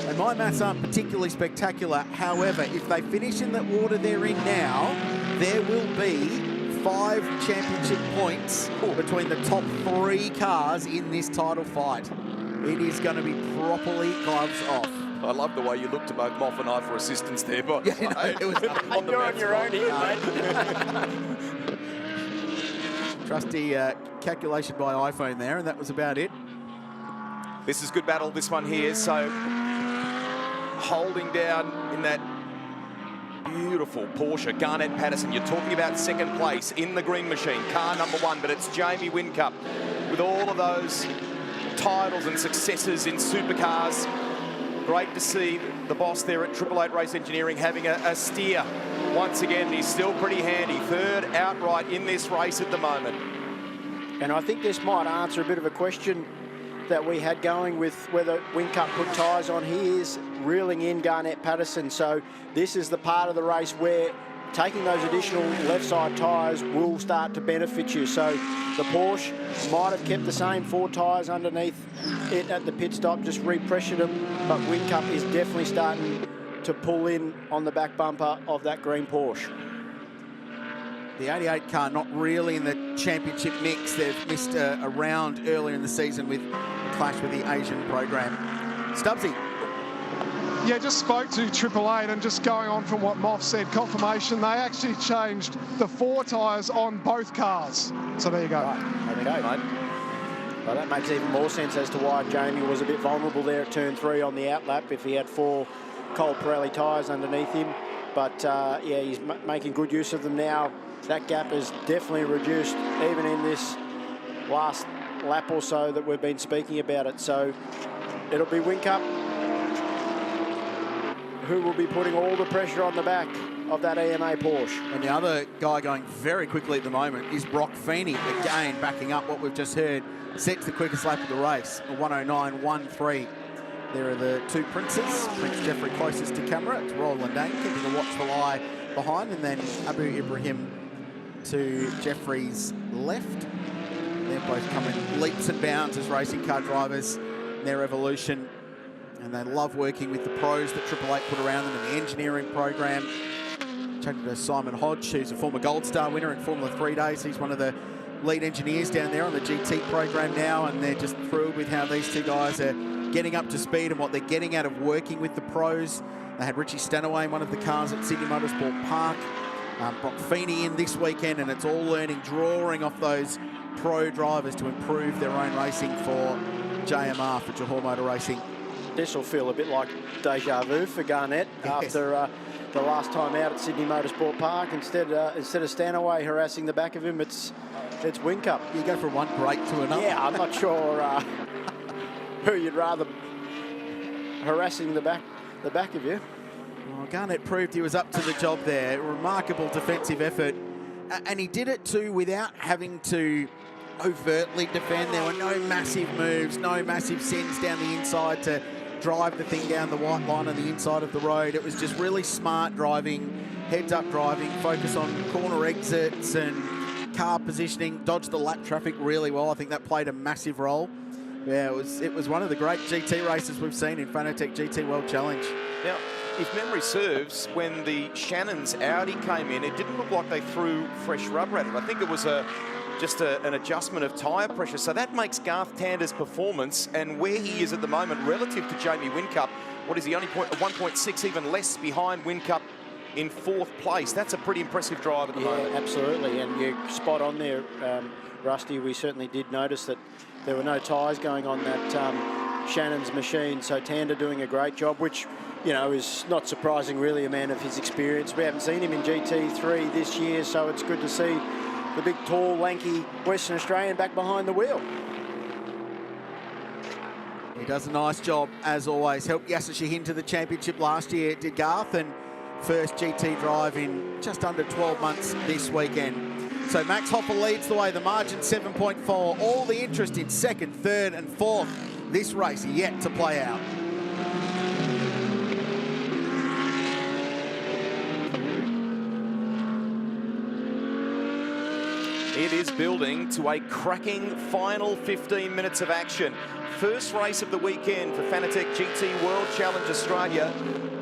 And my maths aren't particularly spectacular. However, if they finish in the order they're in now, there will be 5 championship points between the top 3 cars in this title fight. It is going to be properly gloves off. I love the way you looked to both Moff and I for assistance there, but it was you're on your own here, mate. Trusty calculation by iPhone there, and that was about it. This is good battle, this one here. So holding down in that beautiful Porsche, Garnett Patterson. You're talking about second place in the green machine, car number 1, but it's Jamie Whincup with all of those titles and successes in supercars. Great to see the boss there at 888 Race Engineering having a steer once again. He's still pretty handy, 3rd outright in this race at the moment. And I think this might answer a bit of a question that we had going with whether Whincup put tyres on. He is reeling in Garnett Patterson. So this is the part of the race where taking those additional left side tyres will start to benefit you. So the Porsche might have kept the same 4 tyres underneath it at the pit stop, just repressured them, but Whincup is definitely starting to pull in on the back bumper of that green Porsche. The 88 car not really in the championship mix. They've missed a round earlier in the season with a clash with the Asian program. Stubbsy. Yeah, just spoke to Triple Eight, and just going on from what Moff said, confirmation, they actually changed the 4 tyres on both cars. So there you go. Right, there you go, mate. Well, that makes even more sense as to why Jamie was a bit vulnerable there at turn 3 on the outlap if he had 4 Cole Pirelli tyres underneath him. But yeah, he's making good use of them now. That gap is definitely reduced even in this last lap or so that we've been speaking about it. So it'll be Whincup who will be putting all the pressure on the back of that EMA Porsche. And the other guy going very quickly at the moment is Brock Feeney, again backing up what we've just heard. Sets the quickest lap of the race, a 109.13. There are the 2 Princes. Prince Jeffrey closest to camera. It's Roland Dane keeping a watchful eye behind, and then Abu Ibrahim to Jeffrey's left. They're both coming leaps and bounds as racing car drivers in their evolution. And they love working with the pros that Triple Eight put around them in the engineering program. Chatting to Simon Hodge, who's a former Gold Star winner in Formula 3 days. He's one of the lead engineers down there on the GT program now, and they're just thrilled with how these 2 guys are getting up to speed and what they're getting out of working with the pros. They had Richie Stanaway in one of the cars at Sydney Motorsport Park. Brock Feeney in this weekend, and it's all learning, drawing off those pro drivers to improve their own racing for JMR, for Johor Motor Racing. This will feel a bit like deja vu for Garnett after the last time out at Sydney Motorsport Park. Instead of Stanaway harassing the back of him, it's Whincup. You go from one break to another. Yeah, I'm not sure who you'd rather harassing the back of you. Well, Garnett proved he was up to the job there. Remarkable defensive effort. And he did it too without having to overtly defend. There were no massive moves, no massive sends down the inside to drive the thing down the white line on the inside of the road. It was just really smart driving, heads-up driving, focus on corner exits and car positioning, dodged the lap traffic really well. I think that played a massive role. Yeah, it was one of the great GT races we've seen in Fanatec GT World Challenge. Now, if memory serves, when the Shannon's Audi came in, it didn't look like they threw fresh rubber at it. I think it was just an adjustment of tyre pressure. So that makes Garth Tander's performance and where he is at the moment relative to Jamie Whincup, what is he, only 1.6, even less behind Whincup in 4th place. That's a pretty impressive drive at the moment. Yeah, absolutely. And you're spot on there, Rusty. We certainly did notice that there were no tyres going on that Shannon's machine. So Tander doing a great job, which, you know, is not surprising, really, a man of his experience. We haven't seen him in GT3 this year, so it's good to see the big, tall, lanky Western Australian back behind the wheel. He does a nice job, as always. Helped Yasser Shahin to the championship last year, did Garth, and first GT drive in just under 12 months this weekend. So Max Hopper leads the way, the margin 7.4. All the interest in 2nd, 3rd and 4th. This race yet to play out. It is building to a cracking final 15 minutes of action. First race of the weekend for Fanatec GT World Challenge Australia.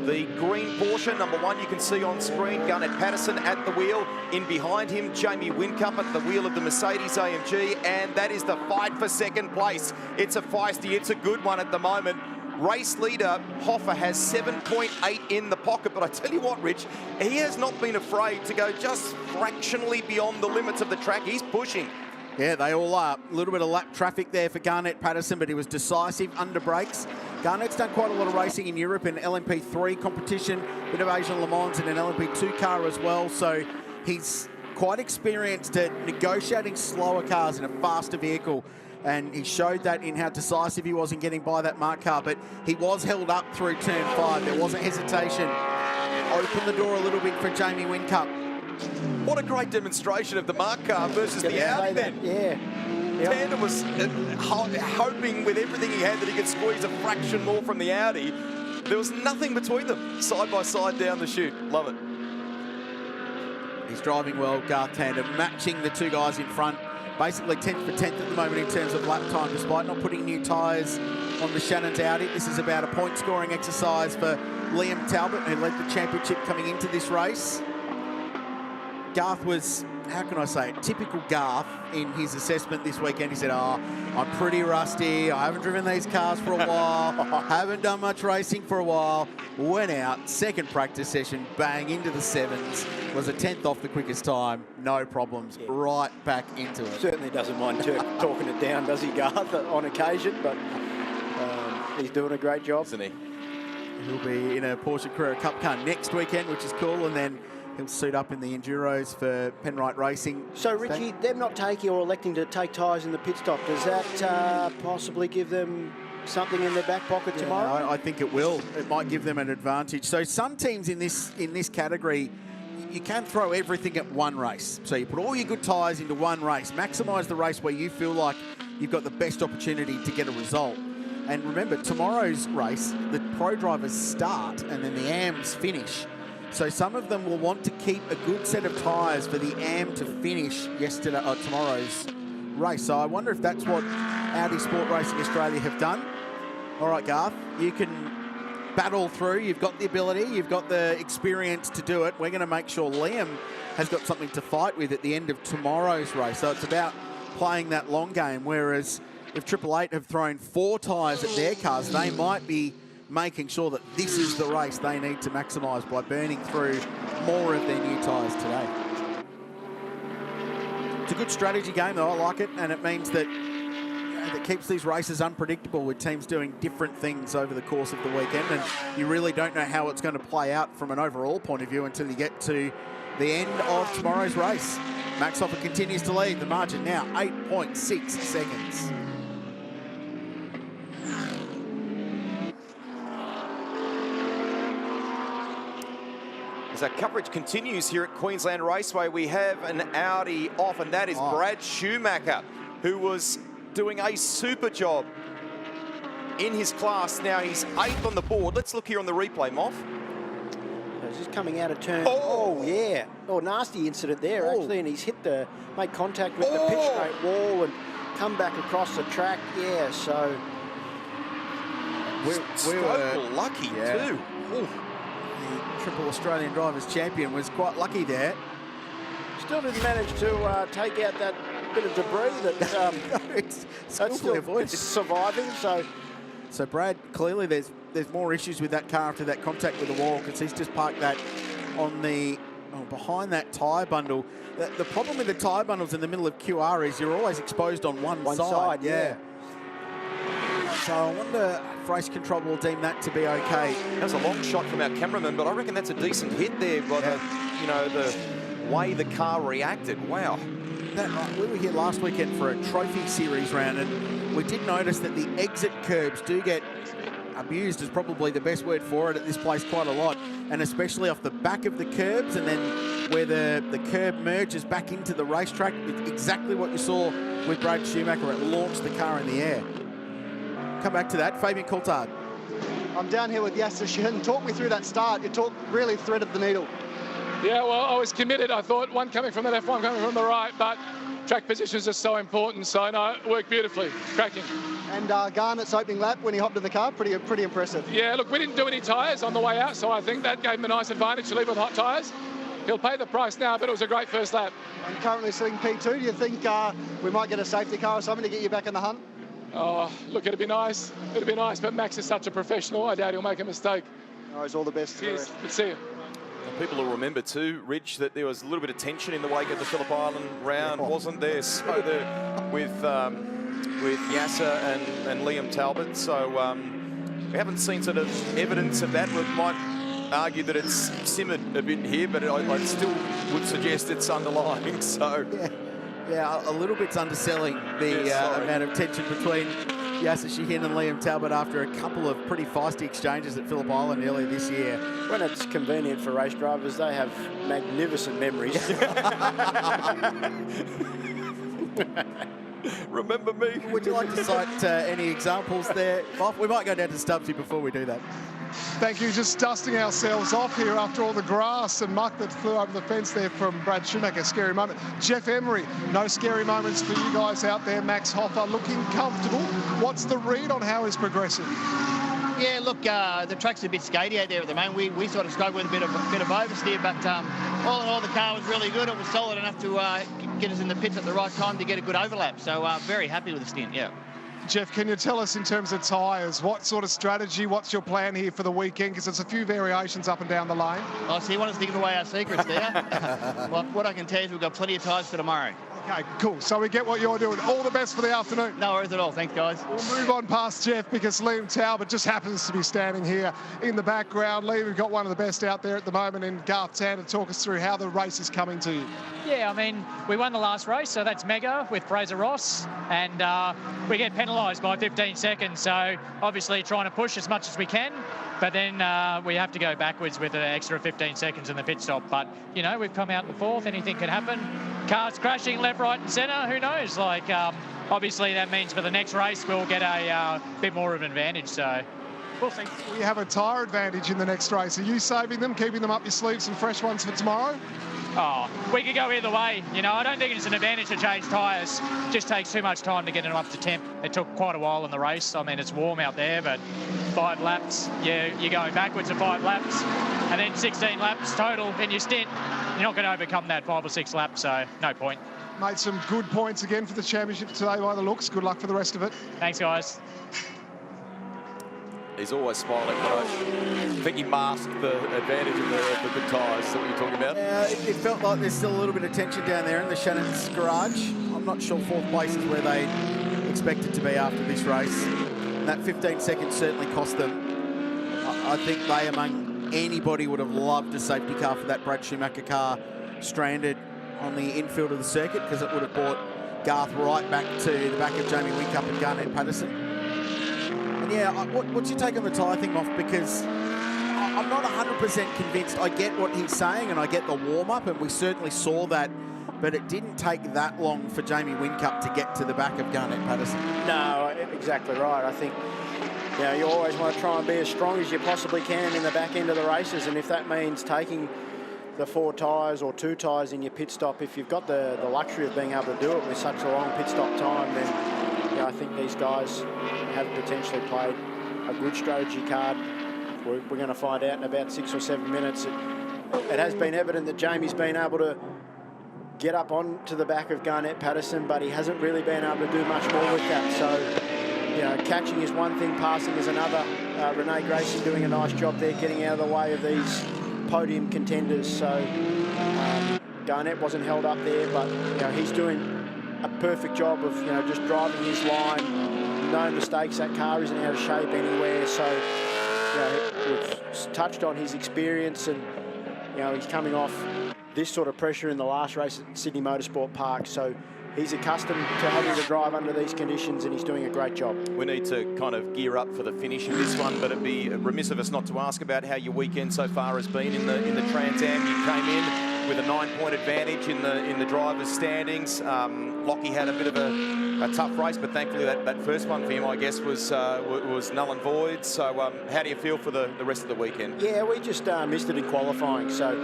The green Porsche, number 1, you can see on screen, Garnett Patterson at the wheel. In behind him, Jamie Whincup at the wheel of the Mercedes AMG, and that is the fight for 2nd place. It's a feisty, it's a good one at the moment. Race leader Hoffer has 7.8 in the pocket, but I tell you what, Rich, he has not been afraid to go just fractionally beyond the limits of the track. He's pushing. Yeah, they all are. A little bit of lap traffic there for Garnett Patterson, but he was decisive under brakes. Garnett's done quite a lot of racing in Europe in LMP3 competition, a bit of Asian Le Mans and an LMP2 car as well, so he's quite experienced at negotiating slower cars in a faster vehicle. And he showed that in how decisive he was in getting by that marked car. But he was held up through turn 5. There wasn't hesitation. Opened the door a little bit for Jamie Whincup. What a great demonstration of the marked car versus the Audi then. Yeah. Tandem was hoping with everything he had that he could squeeze a fraction more from the Audi. There was nothing between them, side by side down the chute. Love it. He's driving well, Garth Tandem, matching the two guys in front. Basically 10th for 10th at the moment in terms of lap time, despite not putting new tyres on the Shannon's Audi. This is about a point-scoring exercise for Liam Talbot, who led the championship coming into this race. Garth was, how can I say it, typical Garth in his assessment this weekend. He said, oh, I'm pretty rusty. I haven't driven these cars for a while. Haven't done much racing for a while. Went out, second practice session, bang, into the 7s. Was a 10th off the quickest time. No problems. Yeah. Right back into it. Certainly doesn't mind talking it down, does he, Garth, on occasion? But he's doing a great job. Isn't he? He'll be in a Porsche Carrera Cup car next weekend, which is cool, and then he'll suit up in the Enduros for Penrite Racing. So, Richie, them not taking or electing to take tyres in the pit stop, does that possibly give them something in their back pocket tomorrow? I think it will. It might give them an advantage. So some teams in this category, you can throw everything at one race. So you put all your good tyres into one race, maximise the race where you feel like you've got the best opportunity to get a result. And remember, tomorrow's race, the pro drivers start and then the AMs finish. So some of them will want to keep a good set of tyres for the AM to finish tomorrow's race. So I wonder if that's what Audi Sport Racing Australia have done. All right, Garth, you can battle through. You've got the ability, you've got the experience to do it. We're going to make sure Liam has got something to fight with at the end of tomorrow's race. So it's about playing that long game, whereas if Triple Eight have thrown 4 tyres at their cars, they might be making sure that this is the race they need to maximise by burning through more of their new tyres today. It's a good strategy game, though. I like it, and it means that that keeps these races unpredictable with teams doing different things over the course of the weekend, and you really don't know how it's going to play out from an overall point of view until you get to the end of tomorrow's race. Max Hoffa continues to lead. The margin now 8.6 seconds. As our coverage continues here at Queensland Raceway, we have an Audi off, and that is Brad Schumacher, who was doing a super job in his class. Now he's 8th on the board. Let's look here on the replay, Moff. He's just coming out of turn. Oh, yeah. Oh, nasty incident there, actually, and he's made contact with the pit straight wall and come back across the track. Yeah, so we were lucky too. Ooh. The Triple Australian Drivers Champion was quite lucky there. Still didn't manage to take out that bit of debris that it's surviving. So Brad, clearly there's more issues with that car after that contact with the wall, because he's just parked that on the behind that tyre bundle. The problem with the tyre bundles in the middle of QR is you're always exposed on one side. Yeah. So I wonder if race control will deem that to be okay. That was a long shot from our cameraman, but I reckon that's a decent hit there by the way the car reacted. Wow. We were here last weekend for a trophy series round, and we did notice that the exit curbs do get abused, is probably the best word for it, at this place quite a lot, and especially off the back of the curbs, and then where the curb merges back into the racetrack. It's exactly what you saw with Brad Schumacher. It launched the car in the air. Come back to that. Fabian Coulthard. I'm down here with Yasser Shin. Talk me through that start. You really threaded the needle. Yeah, well, I was committed. I thought one coming from the left, one coming from the right, but track positions are so important, so no, it worked beautifully. Cracking. And Garnett's opening lap when he hopped in the car, pretty impressive. Yeah, look, we didn't do any tyres on the way out, so I think that gave him a nice advantage to leave with hot tyres. He'll pay the price now, but it was a great first lap. And currently sitting P2, do you think we might get a safety car or something to get you back in the hunt? Oh, look, it'd be nice. It'd be nice, but Max is such a professional. I doubt he'll make a mistake. All right, all the best. Cheers. Good to see you. People will remember too, Rich, that there was a little bit of tension in the wake of the Phillip Island round, wasn't there? So with Yasser and Liam Talbot. So we haven't seen sort of evidence of that. We might argue that it's simmered a bit here, but I still would suggest it's underlying. So. Yeah, a little bit's underselling the amount of tension between Yasser Shahin and Liam Talbot after a couple of pretty feisty exchanges at Phillip Island earlier this year. When it's convenient for race drivers, they have magnificent memories. Remember me. Would you like to cite any examples there? We might go down to Stubbsy before we do that. Thank you. Just dusting ourselves off here after all the grass and muck that flew over the fence there from Brad Schumacher. Scary moment. Jeff Emery, no scary moments for you guys out there. Max Hoffa looking comfortable. What's the read on how he's progressing? Yeah, look, the track's a bit skatey out there at the moment. We sort of struggle with a bit of oversteer, but all in all, the car was really good. It was solid enough to get us in the pits at the right time to get a good overlap. So very happy with the stint, yeah. Jeff, can you tell us in terms of tyres, what sort of strategy, what's your plan here for the weekend? Because there's a few variations up and down the lane. Oh, so you want us to give away our secrets there? Well, what I can tell you is we've got plenty of tyres for tomorrow. Okay, cool. So we get what you're doing. All the best for the afternoon. No worries at all. Thanks, guys. We'll move on past Jeff because Liam Talbot just happens to be standing here in the background. Liam, we've got one of the best out there at the moment in Garth Tan to talk us through how the race is coming to you. Yeah, I mean, we won the last race, so that's mega with Fraser Ross, and we get penalised by 15 seconds, so obviously trying to push as much as we can, but then we have to go backwards with an extra 15 seconds in the pit stop. But, you know, we've come out in fourth, anything could happen. Cars crashing left, right and centre, who knows? Like, obviously that means for the next race we'll get a bit more of an advantage, so we'll see. We have a tyre advantage in the next race. Are you saving them, keeping them up your sleeve, some fresh ones for tomorrow? Oh, we could go either way. You know, I don't think it's an advantage to change tyres. It just takes too much time to get them up to temp. It took quite a while in the race. I mean, it's warm out there, but 5 laps, you're going backwards to 5 laps, and then 16 laps total in your stint. You're not going to overcome that 5 or 6 laps, so no point. Made some good points again for the championship today by the looks. Good luck for the rest of it. Thanks, guys. He's always smiling, but I think he masked the advantage of the good tyres. Is that what you're talking about? Yeah, it felt like there's still a little bit of tension down there in the Shannon's garage. I'm not sure 4th place is where they expected to be after this race. And that 15 seconds certainly cost them. I think they, among anybody, would have loved a safety car for that Brad Schumacher car stranded on the infield of the circuit, because it would have brought Garth right back to the back of Jamie Whincup and Garnett Patterson. And yeah, what's your take on the tyre thing, Moff? Because I'm not 100% convinced. I get what he's saying and I get the warm-up, and we certainly saw that, but it didn't take that long for Jamie Whincup to get to the back of Garnett Patterson. No, exactly right. I think, you know, you always want to try and be as strong as you possibly can in the back end of the races, and if that means taking the 4 tyres or 2 tyres in your pit stop, if you've got the luxury of being able to do it with such a long pit stop time, then I think these guys have potentially played a good strategy card. We're going to find out in about 6 or 7 minutes. It has been evident that Jamie's been able to get up onto the back of Garnett Patterson, but he hasn't really been able to do much more with that. So, you know, catching is one thing, passing is another. Renee Grayson doing a nice job there, getting out of the way of these podium contenders. So Garnett wasn't held up there, but, you know, he's doing a perfect job of, you know, just driving his line, no mistakes. That car isn't out of shape anywhere. So, you know, we've touched on his experience, and, you know, he's coming off this sort of pressure in the last race at Sydney Motorsport Park. So he's accustomed to having to drive under these conditions, and he's doing a great job. We need to kind of gear up for the finish in this one, but it'd be remiss of us not to ask about how your weekend so far has been in the Trans Am. You came in with a 9-point advantage in the drivers' standings. Lockie had a bit of a tough race, but thankfully that first one for him, I guess, was null and void. So how do you feel for the rest of the weekend? Yeah, we just missed it in qualifying, so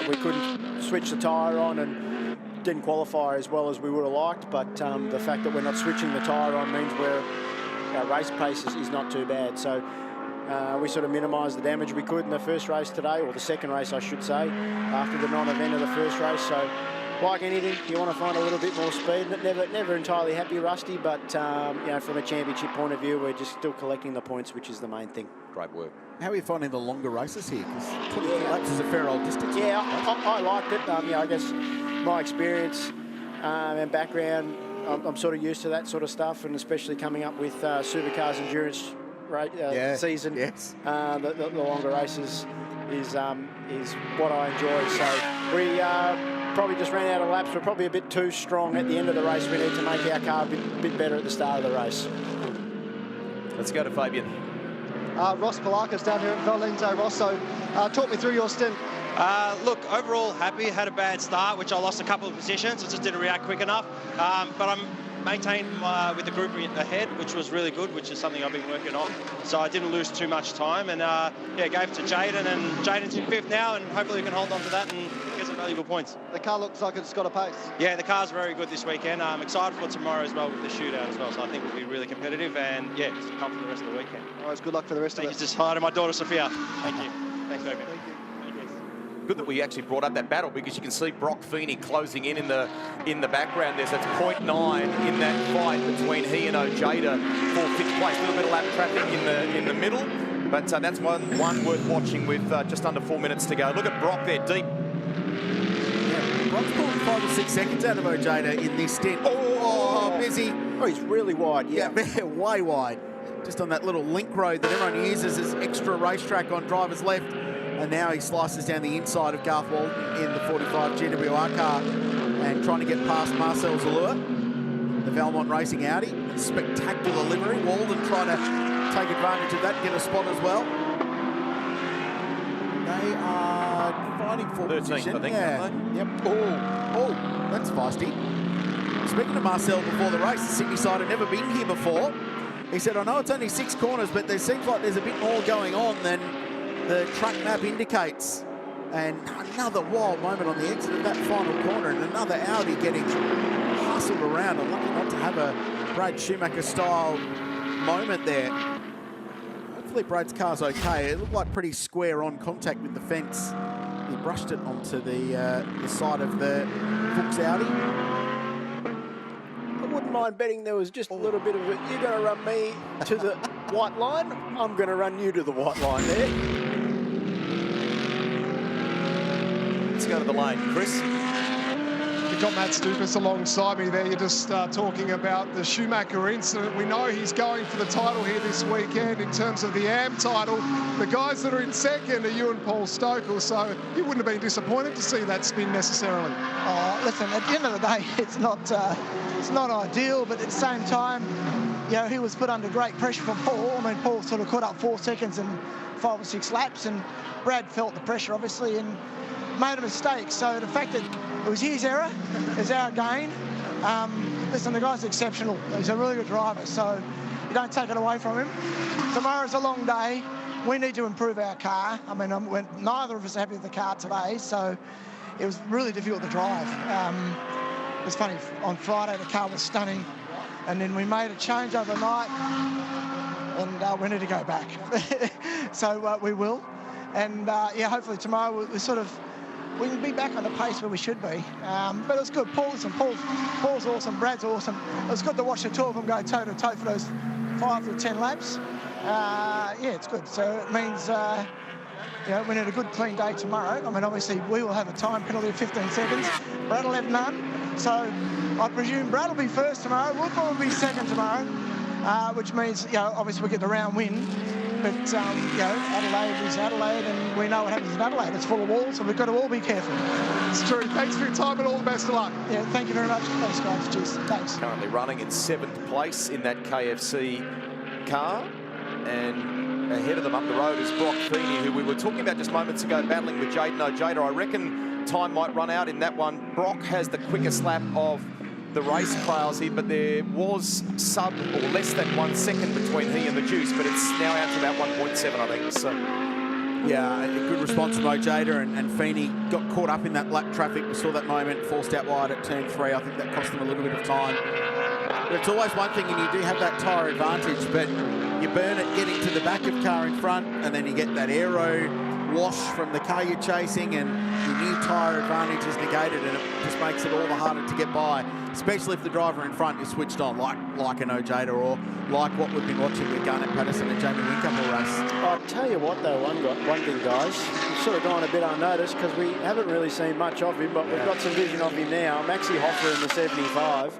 we couldn't switch the tyre on and didn't qualify as well as we would have liked. But the fact that we're not switching the tyre on means our race pace is not too bad. So we sort of minimised the damage we could in the first race today, or the second race, I should say, after the non-event of the first race. So, like anything, you want to find a little bit more speed. Never entirely happy, Rusty, but you know, from a championship point of view, we're just still collecting the points, which is the main thing. Great work. How are you finding the longer races here? Because 23 laps is a fair old distance. Yeah, I liked it. Yeah, I guess my experience and background, I'm sort of used to that sort of stuff, and especially coming up with Supercars endurance season. Yes. The longer races is what I enjoy. So we probably just ran out of laps. We're probably a bit too strong at the end of the race. We need to make our car a bit better at the start of the race. Let's go to Fabian. Ross Palakis down here at Valenzo Rosso. Talk me through your stint. Look, overall happy. Had a bad start, which I lost a couple of positions. I just didn't react quick enough. But I'm maintained with the group ahead, which was really good, which is something I've been working on. So I didn't lose too much time, and yeah, gave it to Jaden, and Jaden's in 5th now, and hopefully we can hold on to that and get some valuable points. The car looks like it's got a pace. Yeah, the car's very good this weekend. I'm excited for tomorrow as well with the shootout as well, so I think we'll be really competitive, and yeah, just come for the rest of the weekend. All right, good luck for the rest of it. Thank you. Just hi to my daughter Sophia. Thank you. Thanks, David. Thank you. Good that we actually brought up that battle, because you can see Brock Feeney closing in the background there. So it's 0.9 in that fight between he and Ojeda for 5th place. A little bit of lap traffic in the middle, but that's one worth watching with just under 4 minutes to go. Look at Brock there, deep. Yeah, Brock's pulled 5 or 6 seconds out of Ojeda in this stint. Oh, busy. Oh, he's really wide, yeah. Way wide. Just on that little link road that everyone uses as extra racetrack on driver's left. And now he slices down the inside of Garth Walton in the 45 GWR car and trying to get past Marcel Zalur, the Valmont Racing Audi. Spectacular livery. Walden trying to take advantage of that and get a spot as well. They are fighting for 13th, position. I think, Yeah. Yep. Oh, that's feisty. Speaking to Marcel before the race, the Sydney side had never been here before. He said, I know it's only 6 corners, but there seems like there's a bit more going on than the track map indicates. And another wild moment on the exit of that final corner, and another Audi getting hustled around. I'm lucky not to have a Brad Schumacher-style moment there. Hopefully Brad's car's okay. It looked like pretty square on contact with the fence. He brushed it onto the side of the Fuchs Audi. I wouldn't mind betting there was just a little bit of it. You're going to run me to the white line. I'm going to run you to the white line there. Let's go to the lane, Chris. You've got Matt Stupas alongside me there. You're just talking about the Schumacher incident. We know he's going for the title here this weekend in terms of the AM title. The guys that are in second are you and Paul Stokel, so you wouldn't have been disappointed to see that spin necessarily. Oh, listen, at the end of the day, it's not ideal, but at the same time, you know, he was put under great pressure from Paul. I mean, Paul sort of caught up 4 seconds in 5 or 6 laps, and Brad felt the pressure, obviously, and made a mistake. So the fact that it was his error, it's our gain. Listen, the guy's exceptional. He's a really good driver, so you don't take it away from him. Tomorrow's a long day. We need to improve our car. I mean, neither of us are happy with the car today, so it was really difficult to drive. It was funny, on Friday the car was stunning, and then we made a change overnight, and we need to go back. So we will. And yeah, hopefully tomorrow we can be back on the pace where we should be. But it was good. Paul's awesome. Brad's awesome. It was good to watch the 2 of them go toe-to-toe for those 5 to 10 laps. Yeah, it's good. So it means, you know, we need a good, clean day tomorrow. I mean, obviously, we will have a time penalty of 15 seconds. Brad will have none. So I presume Brad will be first tomorrow. We'll probably be second tomorrow, which means, you know, obviously we get the round win. But, you know, Adelaide is Adelaide, and we know what happens in Adelaide. It's full of walls, so we've got to all be careful. It's true. Thanks for your time and all the best of luck. Yeah, thank you very much. Thanks, guys. Cheers. Thanks. Currently running in 7th place in that KFC car. And ahead of them up the road is Brock Feeney, who we were talking about just moments ago, battling with Jaden Ojeda. I reckon time might run out in that one. Brock has the quickest lap of the race trials here, but there was sub or less than 1 second between he and the Juice, but it's now out to about 1.7, I think. So yeah, a good response from Ojeda, and Feeney got caught up in that lap traffic. We saw that moment, forced out wide at turn 3. I think that cost him a little bit of time. But it's always one thing, and you do have that tyre advantage, but you burn it getting to the back of car in front, and then you get that aero wash from the car you're chasing, and your new tyre advantage is negated, and it just makes it all the harder to get by, especially if the driver in front is switched on, like an Ojeda, or like what we've been watching with Garnett Patterson and Jamie Winkup race. I'll tell you what, though, one thing, guys, we've sort of gone a bit unnoticed because we haven't really seen much of him, but we've got some vision of him now. Maxi Hoffer in the 75.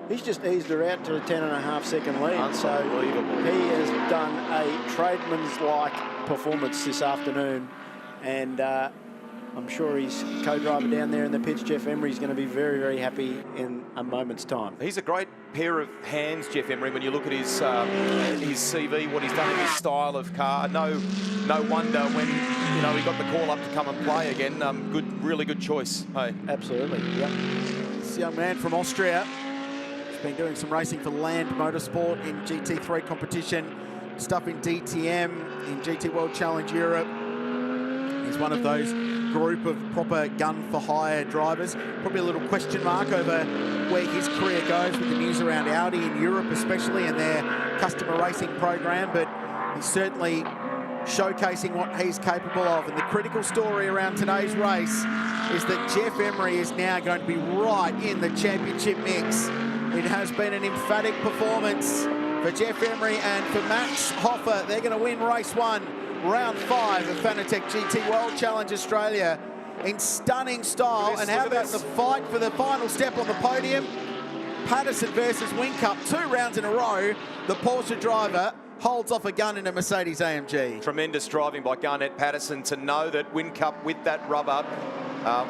He's just eased her out to a 10.5-second lead. Unbelievable. So he has done a tradesman's-like performance this afternoon, and I'm sure his co-driver down there in the pits, Jeff Emery, is going to be very, very happy in a moment's time. He's a great pair of hands, Jeff Emery, when you look at his CV, what he's done in his style of car. No wonder when, you know, he got the call up to come and play again. Really good choice. Hey. Absolutely, yeah. This young man from Austria, been doing some racing for Land Motorsport in GT3 competition, stuff in DTM, in GT World Challenge Europe. He's one of those group of proper gun-for-hire drivers. Probably a little question mark over where his career goes with the news around Audi in Europe especially and their customer racing program, but he's certainly showcasing what he's capable of. And the critical story around today's race is that Jeff Emery is now going to be right in the championship mix. It has been an emphatic performance for Jeff Emery and for Max Hoffa. They're going to win race 1, round 5 of Fanatec GT World Challenge Australia in stunning style. And how about the fight for the final step on the podium? Patterson versus Whincup, 2 rounds in a row. The Porsche driver holds off a gun in a Mercedes AMG. Tremendous driving by Garnett Patterson to know that Whincup with that rubber,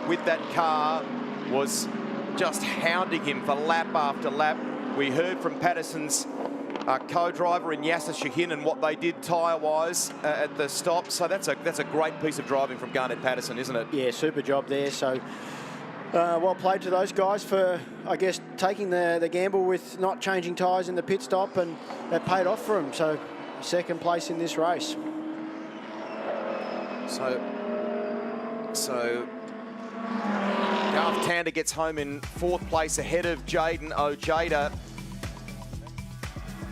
with that car, was just hounding him for lap after lap. We heard from Patterson's co-driver in Yasser Shahin and what they did tyre-wise at the stop. So that's a great piece of driving from Garnett Patterson, isn't it? Yeah, super job there. So well played to those guys for, I guess, taking the gamble with not changing tyres in the pit stop, and that paid off for them. So second place in this race. So Garth Tander gets home in 4th place ahead of Jaden Ojeda.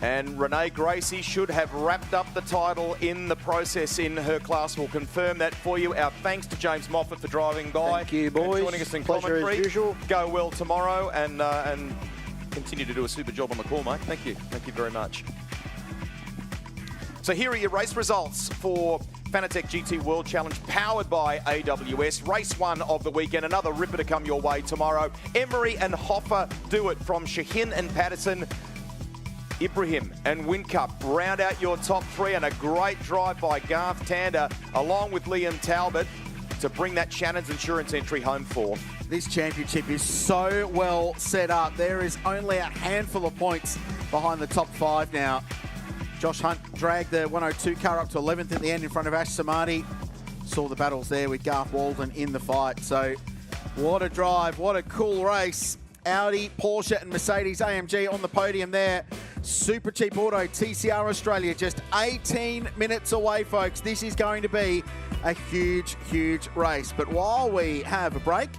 And Renee Gracie should have wrapped up the title in the process in her class. We'll confirm that for you. Our thanks to James Moffat for driving by. Thank you, boys. And joining us in Pleasure commentary. as usual. Go well tomorrow and continue to do a super job on the call, mate. Thank you. Thank you very much. So here are your race results for Fanatec GT World Challenge powered by AWS. Race 1 of the weekend. Another ripper to come your way tomorrow. Emery and Hoffa do it from Shahin and Patterson. Ibrahim and Whincup round out your top 3, and a great drive by Garth Tander along with Liam Talbot to bring that Shannon's Insurance entry home 4th. This championship is so well set up. There is only a handful of points behind the top 5 now. Josh Hunt dragged the 102 car up to 11th in the end in front of Ash Samadi. Saw the battles there with Garth Walden in the fight. So what a drive, what a cool race. Audi, Porsche and Mercedes AMG on the podium there. Super Cheap Auto, TCR Australia, just 18 minutes away, folks. This is going to be a huge, huge race. But while we have a break,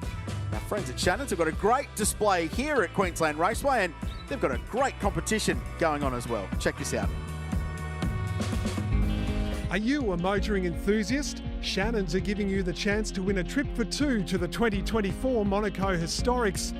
our friends at Shannon's have got a great display here at Queensland Raceway, and they've got a great competition going on as well. Check this out. Are you a motoring enthusiast? Shannon's are giving you the chance to win a trip for 2 to the 2024 Monaco Historics.